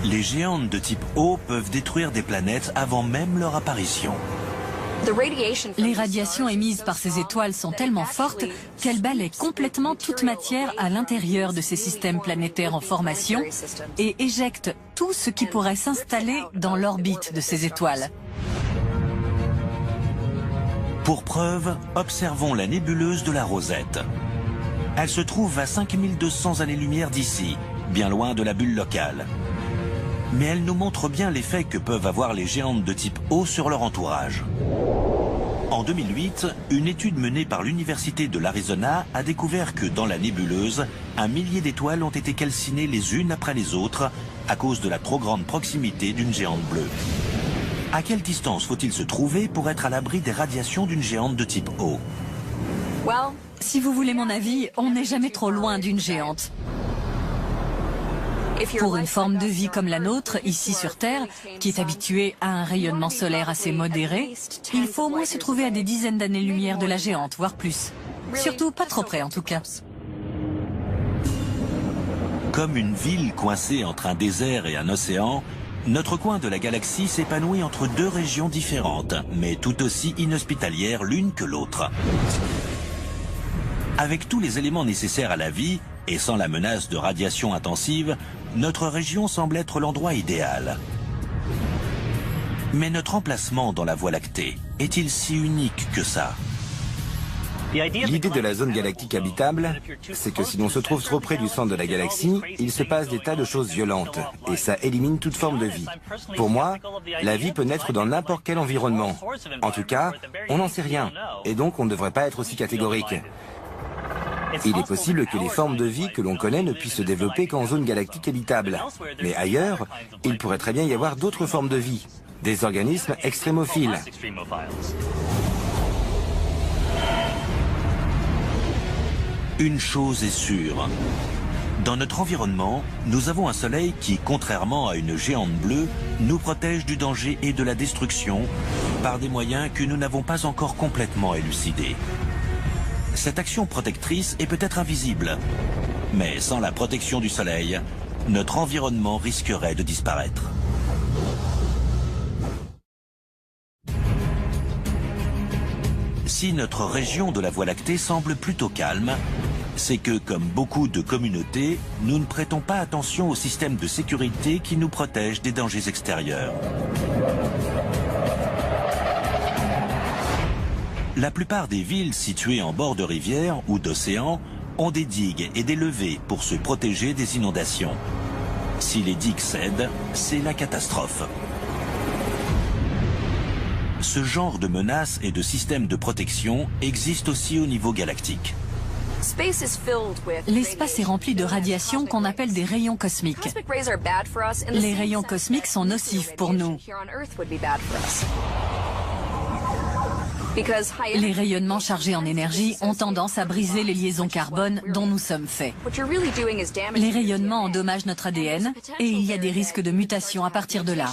Les géantes de type O peuvent détruire des planètes avant même leur apparition. Les radiations émises par ces étoiles sont tellement fortes qu'elles balaient complètement toute matière à l'intérieur de ces systèmes planétaires en formation et éjectent tout ce qui pourrait s'installer dans l'orbite de ces étoiles. Pour preuve, observons la nébuleuse de la Rosette. Elle se trouve à 5200 années-lumière d'ici, bien loin de la bulle locale. Mais elle nous montre bien l'effet que peuvent avoir les géantes de type O sur leur entourage. En 2008, une étude menée par l'Université de l'Arizona a découvert que dans la nébuleuse, 1 millier d'étoiles ont été calcinées les unes après les autres à cause de la trop grande proximité d'une géante bleue. À quelle distance faut-il se trouver pour être à l'abri des radiations d'une géante de type O? Si vous voulez mon avis, on n'est jamais trop loin d'une géante. Pour une forme de vie comme la nôtre, ici sur Terre, qui est habituée à un rayonnement solaire assez modéré, il faut au moins se trouver à des dizaines d'années-lumière de la géante, voire plus. Surtout pas trop près en tout cas. Comme une ville coincée entre un désert et un océan, notre coin de la galaxie s'épanouit entre deux régions différentes, mais tout aussi inhospitalières l'une que l'autre. Avec tous les éléments nécessaires à la vie, et sans la menace de radiation intensive, notre région semble être l'endroit idéal. Mais notre emplacement dans la Voie lactée est-il si unique que ça? L'idée de la zone galactique habitable, c'est que si l'on se trouve trop près du centre de la galaxie, il se passe des tas de choses violentes, et ça élimine toute forme de vie. Pour moi, la vie peut naître dans n'importe quel environnement. En tout cas, on n'en sait rien, et donc on ne devrait pas être aussi catégorique. Il est possible que les formes de vie que l'on connaît ne puissent se développer qu'en zone galactique habitable. Mais ailleurs, il pourrait très bien y avoir d'autres formes de vie, des organismes extrémophiles. Une chose est sûre. Dans notre environnement, nous avons un soleil qui, contrairement à une géante bleue, nous protège du danger et de la destruction par des moyens que nous n'avons pas encore complètement élucidés. Cette action protectrice est peut-être invisible, mais sans la protection du soleil, notre environnement risquerait de disparaître. Si notre région de la Voie lactée semble plutôt calme, c'est que, comme beaucoup de communautés, nous ne prêtons pas attention au système de sécurité qui nous protège des dangers extérieurs. La plupart des villes situées en bord de rivières ou d'océans ont des digues et des levées pour se protéger des inondations. Si les digues cèdent, c'est la catastrophe. Ce genre de menaces et de systèmes de protection existe aussi au niveau galactique. L'espace est rempli de radiations qu'on appelle des rayons cosmiques. Les rayons cosmiques sont nocifs pour nous. Les rayonnements chargés en énergie ont tendance à briser les liaisons carbone dont nous sommes faits. Les rayonnements endommagent notre ADN et il y a des risques de mutation à partir de là.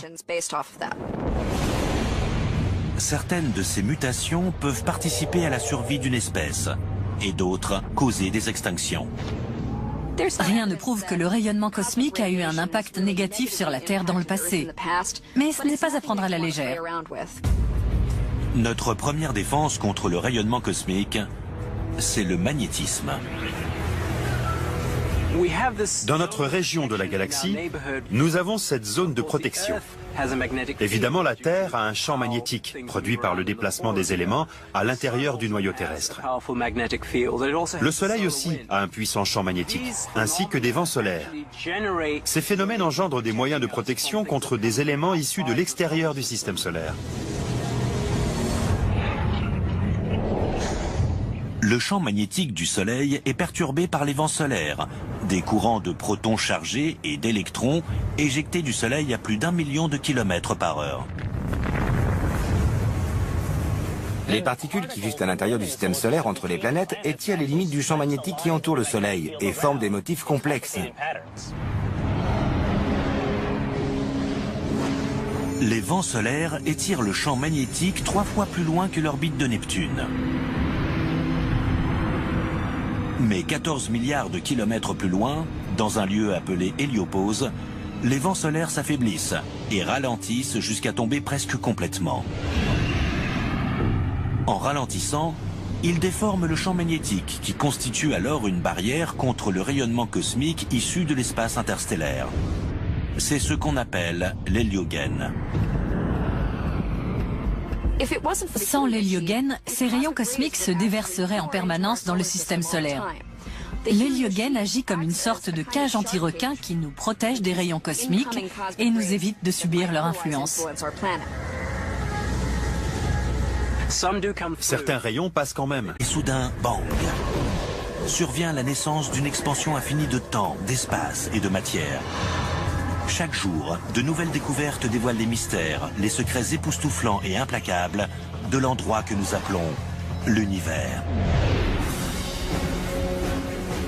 Certaines de ces mutations peuvent participer à la survie d'une espèce et d'autres causer des extinctions. Rien ne prouve que le rayonnement cosmique a eu un impact négatif sur la Terre dans le passé. Mais ce n'est pas à prendre à la légère. Notre première défense contre le rayonnement cosmique, c'est le magnétisme. Dans notre région de la galaxie, nous avons cette zone de protection. Évidemment, la Terre a un champ magnétique, produit par le déplacement des éléments à l'intérieur du noyau terrestre. Le Soleil aussi a un puissant champ magnétique, ainsi que des vents solaires. Ces phénomènes engendrent des moyens de protection contre des éléments issus de l'extérieur du système solaire. Le champ magnétique du Soleil est perturbé par les vents solaires, des courants de protons chargés et d'électrons éjectés du Soleil à plus d'1 million de kilomètres par heure. Les particules qui vivent à l'intérieur du système solaire entre les planètes étirent les limites du champ magnétique qui entoure le Soleil et forment des motifs complexes. Les vents solaires étirent le champ magnétique 3 fois plus loin que l'orbite de Neptune. Mais 14 milliards de kilomètres plus loin, dans un lieu appelé héliopause, les vents solaires s'affaiblissent et ralentissent jusqu'à tomber presque complètement. En ralentissant, ils déforment le champ magnétique qui constitue alors une barrière contre le rayonnement cosmique issu de l'espace interstellaire. C'est ce qu'on appelle l'héliogène. Sans l'héliogène, ces rayons cosmiques se déverseraient en permanence dans le système solaire. L'héliogène agit comme une sorte de cage anti-requin qui nous protège des rayons cosmiques et nous évite de subir leur influence. Certains rayons passent quand même. Et soudain, bang! Survient la naissance d'une expansion infinie de temps, d'espace et de matière. Chaque jour, de nouvelles découvertes dévoilent les mystères, les secrets époustouflants et implacables de l'endroit que nous appelons l'univers.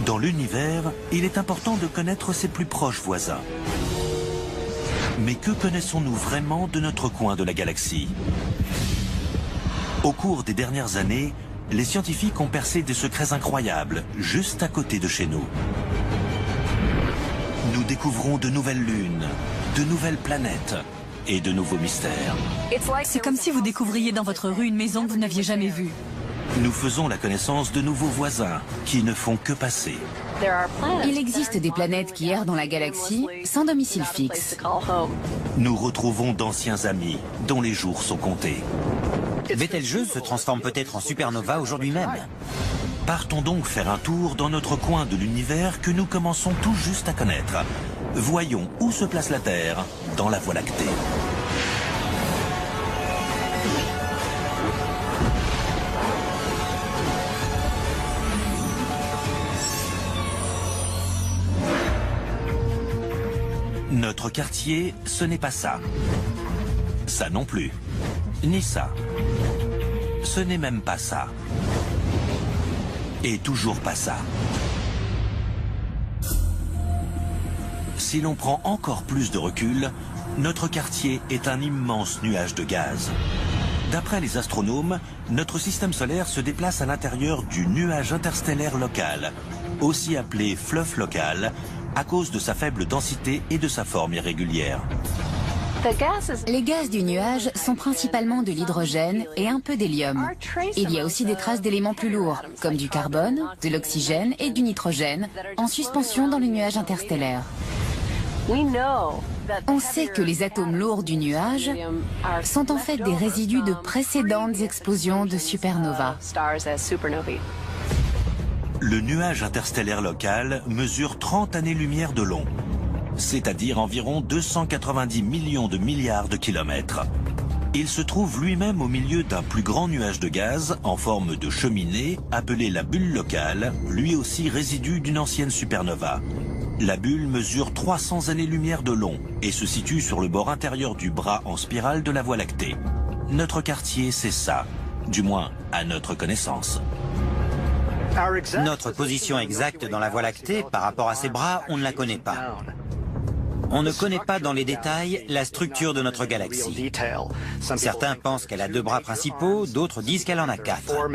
Dans l'univers, il est important de connaître ses plus proches voisins. Mais que connaissons-nous vraiment de notre coin de la galaxie? Au cours des dernières années, les scientifiques ont percé des secrets incroyables, juste à côté de chez nous. Nous découvrons de nouvelles lunes, de nouvelles planètes et de nouveaux mystères. C'est comme si vous découvriez dans votre rue une maison que vous n'aviez jamais vue. Nous faisons la connaissance de nouveaux voisins qui ne font que passer. Il existe des planètes qui errent dans la galaxie sans domicile fixe. Nous retrouvons d'anciens amis dont les jours sont comptés. Betelgeuse se transforme peut-être en supernova aujourd'hui même. Partons donc faire un tour dans notre coin de l'univers que nous commençons tout juste à connaître. Voyons où se place la Terre dans la Voie lactée. Notre quartier, ce n'est pas ça. Ça non plus. Ni ça. Ce n'est même pas ça. Et toujours pas ça. Si l'on prend encore plus de recul, notre quartier est un immense nuage de gaz. D'après les astronomes, notre système solaire se déplace à l'intérieur du nuage interstellaire local, aussi appelé fleuve local, à cause de sa faible densité et de sa forme irrégulière. Les gaz du nuage sont principalement de l'hydrogène et un peu d'hélium. Il y a aussi des traces d'éléments plus lourds, comme du carbone, de l'oxygène et du nitrogène, en suspension dans le nuage interstellaire. On sait que les atomes lourds du nuage sont en fait des résidus de précédentes explosions de supernovas. Le nuage interstellaire local mesure 30 années-lumière de long, c'est-à-dire environ 290 millions de milliards de kilomètres. Il se trouve lui-même au milieu d'un plus grand nuage de gaz en forme de cheminée appelé la bulle locale, lui aussi résidu d'une ancienne supernova. La bulle mesure 300 années-lumière de long et se situe sur le bord intérieur du bras en spirale de la Voie lactée. Notre quartier, c'est ça, du moins à notre connaissance. Notre position exacte dans la Voie lactée par rapport à ces bras, on ne la connaît pas. On ne connaît pas dans les détails la structure de notre galaxie. Certains pensent qu'elle a 2 bras principaux, d'autres disent qu'elle en a 4.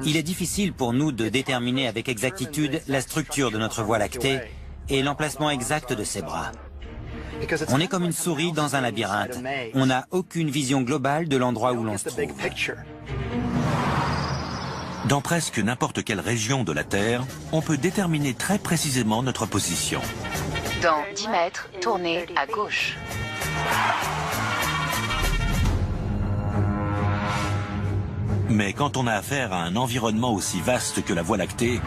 Il est difficile pour nous de déterminer avec exactitude la structure de notre Voie lactée et l'emplacement exact de ses bras. On est comme une souris dans un labyrinthe. On n'a aucune vision globale de l'endroit où l'on se trouve. Dans presque n'importe quelle région de la Terre, on peut déterminer très précisément notre position. Dans 10 mètres, tournez à gauche. Mais quand on a affaire à un environnement aussi vaste que la Voie lactée,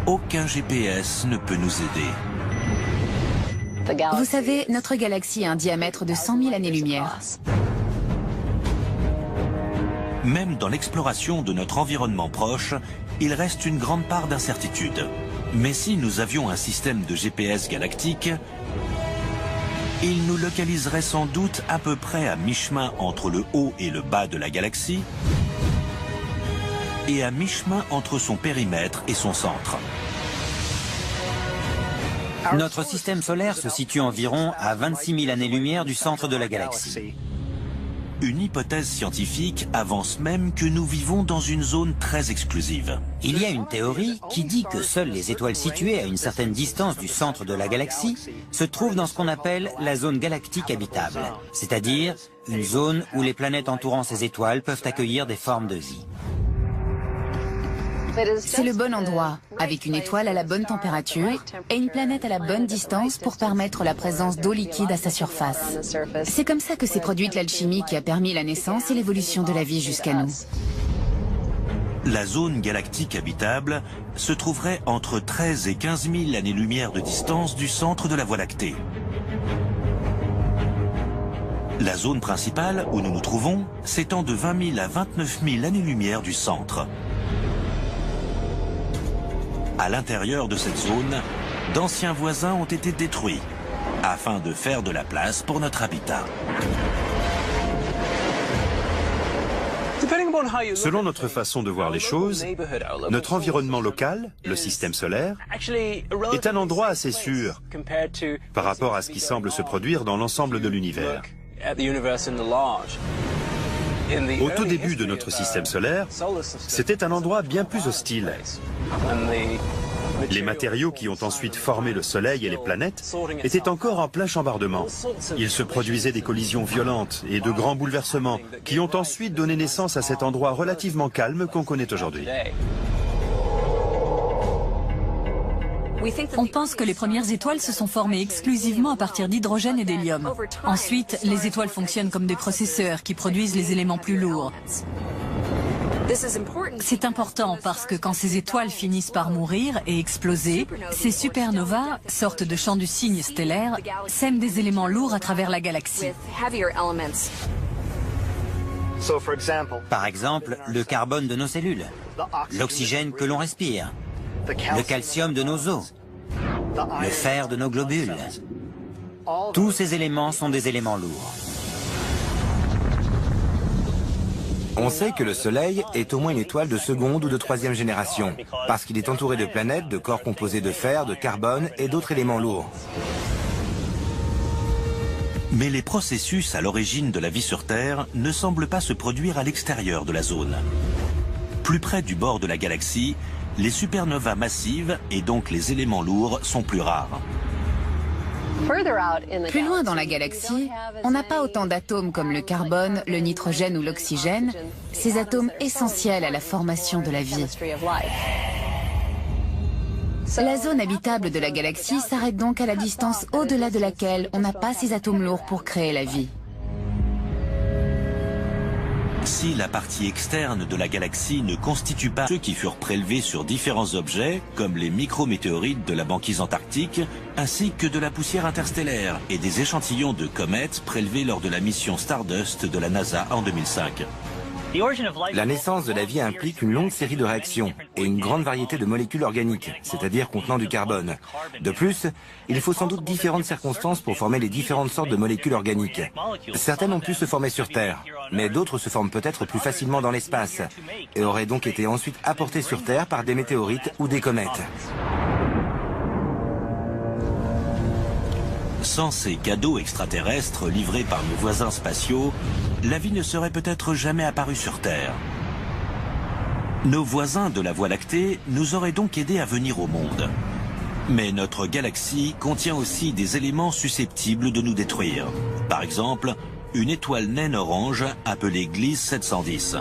aucun GPS ne peut nous aider. Vous savez, notre galaxie a un diamètre de 100 000 années-lumière. Même dans l'exploration de notre environnement proche, il reste une grande part d'incertitude. Mais si nous avions un système de GPS galactique, il nous localiserait sans doute à peu près à mi-chemin entre le haut et le bas de la galaxie et à mi-chemin entre son périmètre et son centre. Notre système solaire se situe environ à 26 000 années-lumière du centre de la galaxie. Une hypothèse scientifique avance même que nous vivons dans une zone très exclusive. Il y a une théorie qui dit que seules les étoiles situées à une certaine distance du centre de la galaxie se trouvent dans ce qu'on appelle la zone galactique habitable, c'est-à-dire une zone où les planètes entourant ces étoiles peuvent accueillir des formes de vie. C'est le bon endroit, avec une étoile à la bonne température et une planète à la bonne distance pour permettre la présence d'eau liquide à sa surface. C'est comme ça que s'est produite l'alchimie qui a permis la naissance et l'évolution de la vie jusqu'à nous. La zone galactique habitable se trouverait entre 13 et 15 000 années-lumière de distance du centre de la Voie lactée. La zone principale où nous nous trouvons s'étend de 20 000 à 29 000 années-lumière du centre. À l'intérieur de cette zone, d'anciens voisins ont été détruits afin de faire de la place pour notre habitat. Selon notre façon de voir les choses, notre environnement local, le système solaire, est un endroit assez sûr par rapport à ce qui semble se produire dans l'ensemble de l'univers. Au tout début de notre système solaire, c'était un endroit bien plus hostile. Les matériaux qui ont ensuite formé le Soleil et les planètes étaient encore en plein chambardement. Il se produisait des collisions violentes et de grands bouleversements qui ont ensuite donné naissance à cet endroit relativement calme qu'on connaît aujourd'hui. On pense que les premières étoiles se sont formées exclusivement à partir d'hydrogène et d'hélium. Ensuite, les étoiles fonctionnent comme des processeurs qui produisent les éléments plus lourds. C'est important parce que quand ces étoiles finissent par mourir et exploser, ces supernovas, sortes de champs du cygne stellaire, sèment des éléments lourds à travers la galaxie. Par exemple, le carbone de nos cellules, l'oxygène que l'on respire, le calcium de nos os, le fer de nos globules. Tous ces éléments sont des éléments lourds. On sait que le Soleil est au moins une étoile de seconde ou de troisième génération, parce qu'il est entouré de planètes, de corps composés de fer, de carbone et d'autres éléments lourds. Mais les processus à l'origine de la vie sur Terre ne semblent pas se produire à l'extérieur de la zone. Plus près du bord de la galaxie, les supernovas massives et donc les éléments lourds sont plus rares. Plus loin dans la galaxie, on n'a pas autant d'atomes comme le carbone, le nitrogène ou l'oxygène, ces atomes essentiels à la formation de la vie. La zone habitable de la galaxie s'arrête donc à la distance au-delà de laquelle on n'a pas ces atomes lourds pour créer la vie. Si la partie externe de la galaxie ne constitue pas ceux qui furent prélevés sur différents objets, comme les micrométéorites de la banquise antarctique, ainsi que de la poussière interstellaire et des échantillons de comètes prélevés lors de la mission Stardust de la NASA en 2005. La naissance de la vie implique une longue série de réactions et une grande variété de molécules organiques, c'est-à-dire contenant du carbone. De plus, il faut sans doute différentes circonstances pour former les différentes sortes de molécules organiques. Certaines ont pu se former sur Terre, mais d'autres se forment peut-être plus facilement dans l'espace et auraient donc été ensuite apportées sur Terre par des météorites ou des comètes. Sans ces cadeaux extraterrestres livrés par nos voisins spatiaux, la vie ne serait peut-être jamais apparue sur Terre. Nos voisins de la Voie lactée nous auraient donc aidés à venir au monde. Mais notre galaxie contient aussi des éléments susceptibles de nous détruire. Par exemple, une étoile naine orange appelée Gliese 710.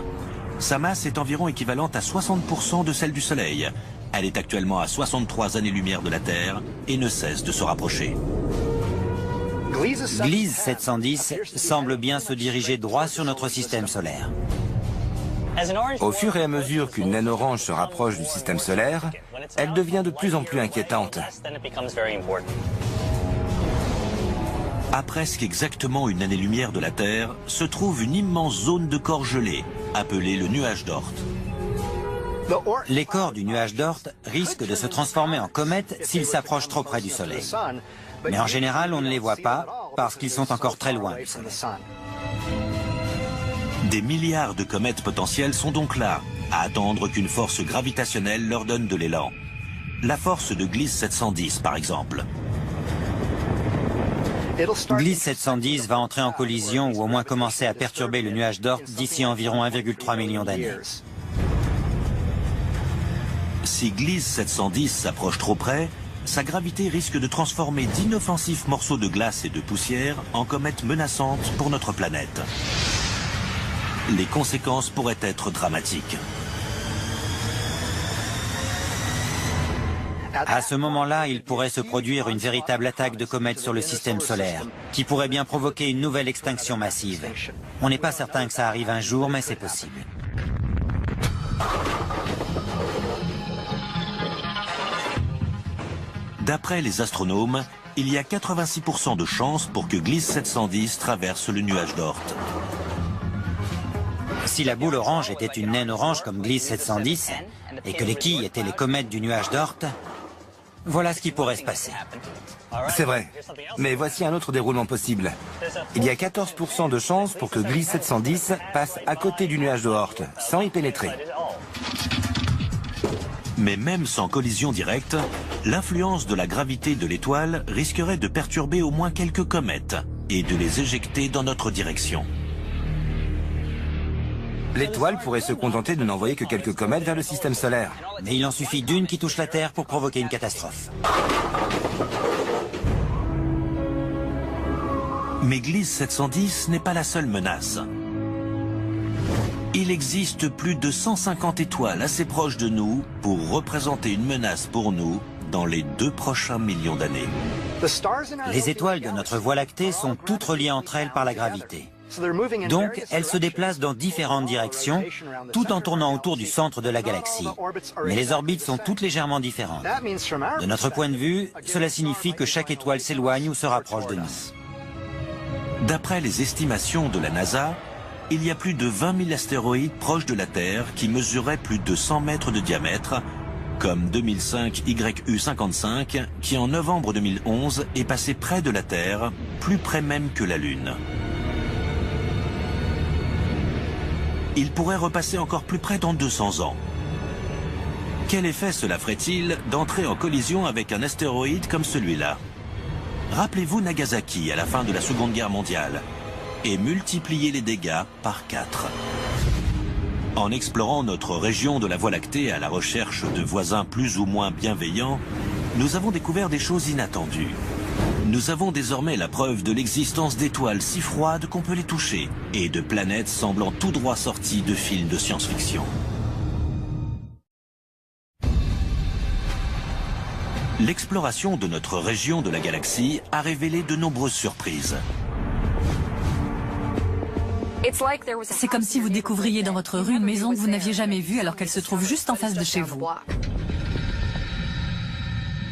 Sa masse est environ équivalente à 60% de celle du Soleil. Elle est actuellement à 63 années-lumière de la Terre et ne cesse de se rapprocher. Gliese 710 semble bien se diriger droit sur notre système solaire. Au fur et à mesure qu'une naine orange se rapproche du système solaire, elle devient de plus en plus inquiétante. À presque exactement une année-lumière de la Terre, se trouve une immense zone de corps gelés, appelée le nuage d'Oort. Les corps du nuage d'Oort risquent de se transformer en comètes s'ils s'approchent trop près du Soleil. Mais en général, on ne les voit pas parce qu'ils sont encore très loin du Soleil. Des milliards de comètes potentielles sont donc là, à attendre qu'une force gravitationnelle leur donne de l'élan. La force de Gliese 710, par exemple. Gliese 710 va entrer en collision ou au moins commencer à perturber le nuage d'Oort d'ici environ 1,3 million d'années. Si Gliese 710 s'approche trop près, sa gravité risque de transformer d'inoffensifs morceaux de glace et de poussière en comètes menaçantes pour notre planète. Les conséquences pourraient être dramatiques. À ce moment-là, il pourrait se produire une véritable attaque de comètes sur le système solaire, qui pourrait bien provoquer une nouvelle extinction massive. On n'est pas certain que ça arrive un jour, mais c'est possible. D'après les astronomes, il y a 86% de chances pour que Gliese 710 traverse le nuage d'Oort. Si la boule orange était une naine orange comme Gliese 710, et que les quilles étaient les comètes du nuage d'Oort, voilà ce qui pourrait se passer. C'est vrai, mais voici un autre déroulement possible. Il y a 14% de chances pour que Gliese 710 passe à côté du nuage d'Oort, sans y pénétrer. Mais même sans collision directe, l'influence de la gravité de l'étoile risquerait de perturber au moins quelques comètes et de les éjecter dans notre direction. L'étoile pourrait se contenter de n'envoyer que quelques comètes vers le système solaire. Mais il en suffit d'une qui touche la Terre pour provoquer une catastrophe. Mais Gliese 710 n'est pas la seule menace. Il existe plus de 150 étoiles assez proches de nous pour représenter une menace pour nous dans les 2 prochains millions d'années. Les étoiles de notre Voie lactée sont toutes reliées entre elles par la gravité. Donc, elles se déplacent dans différentes directions, tout en tournant autour du centre de la galaxie. Mais les orbites sont toutes légèrement différentes. De notre point de vue, cela signifie que chaque étoile s'éloigne ou se rapproche de nous. D'après les estimations de la NASA, il y a plus de 20 000 astéroïdes proches de la Terre qui mesuraient plus de 100 mètres de diamètre, comme 2005 YU55 qui en novembre 2011 est passé près de la Terre, plus près même que la Lune. Il pourrait repasser encore plus près dans 200 ans. Quel effet cela ferait-il d'entrer en collision avec un astéroïde comme celui-là? Rappelez-vous Nagasaki à la fin de la Seconde Guerre mondiale et multipliez les dégâts par 4. En explorant notre région de la Voie lactée à la recherche de voisins plus ou moins bienveillants, nous avons découvert des choses inattendues. Nous avons désormais la preuve de l'existence d'étoiles si froides qu'on peut les toucher et de planètes semblant tout droit sorties de films de science-fiction. L'exploration de notre région de la galaxie a révélé de nombreuses surprises. C'est comme si vous découvriez dans votre rue une maison que vous n'aviez jamais vue alors qu'elle se trouve juste en face de chez vous.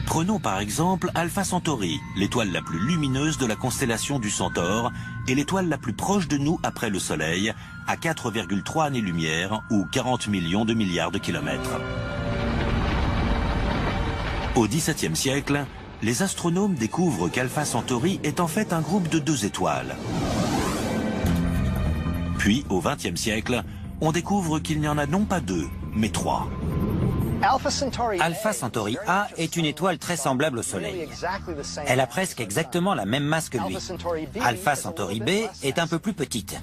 Prenons par exemple Alpha Centauri, l'étoile la plus lumineuse de la constellation du Centaure et l'étoile la plus proche de nous après le Soleil, à 4,3 années-lumière ou 40 millions de milliards de kilomètres. Au XVIIe siècle, les astronomes découvrent qu'Alpha Centauri est en fait un groupe de 2 étoiles. Puis, au XXe siècle, on découvre qu'il n'y en a non pas 2, mais 3. Alpha Centauri A est une étoile très semblable au Soleil. Elle a presque exactement la même masse que lui. Alpha Centauri B est un peu plus petite.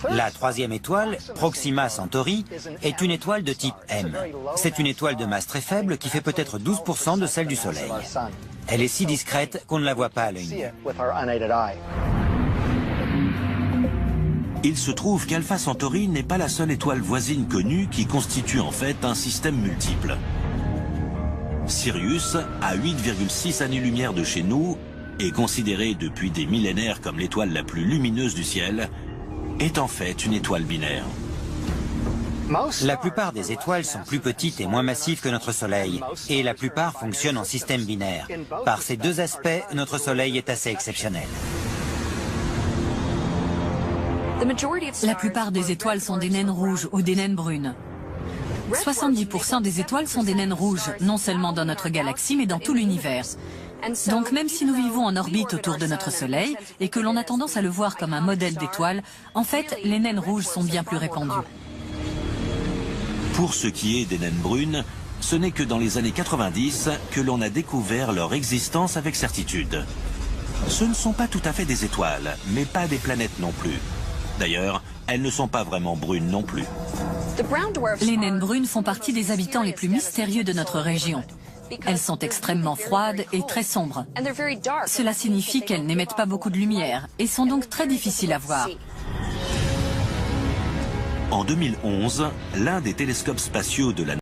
La 3e étoile, Proxima Centauri, est une étoile de type M. C'est une étoile de masse très faible qui fait peut-être 12% de celle du Soleil. Elle est si discrète qu'on ne la voit pas à l'œil nu. Il se trouve qu'Alpha Centauri n'est pas la seule étoile voisine connue qui constitue en fait un système multiple. Sirius, à 8,6 années-lumière de chez nous, et considérée depuis des millénaires comme l'étoile la plus lumineuse du ciel, est en fait une étoile binaire. La plupart des étoiles sont plus petites et moins massives que notre Soleil, et la plupart fonctionnent en système binaire. Par ces 2 aspects, notre Soleil est assez exceptionnel. La plupart des étoiles sont des naines rouges ou des naines brunes. 70% des étoiles sont des naines rouges, non seulement dans notre galaxie, mais dans tout l'univers. Donc même si nous vivons en orbite autour de notre Soleil et que l'on a tendance à le voir comme un modèle d'étoile, en fait, les naines rouges sont bien plus répandues. Pour ce qui est des naines brunes, ce n'est que dans les années 90 que l'on a découvert leur existence avec certitude. Ce ne sont pas tout à fait des étoiles, mais pas des planètes non plus. D'ailleurs, elles ne sont pas vraiment brunes non plus. Les naines brunes font partie des habitants les plus mystérieux de notre région. Elles sont extrêmement froides et très sombres. Cela signifie qu'elles n'émettent pas beaucoup de lumière et sont donc très difficiles à voir. En 2011, l'un des télescopes spatiaux de la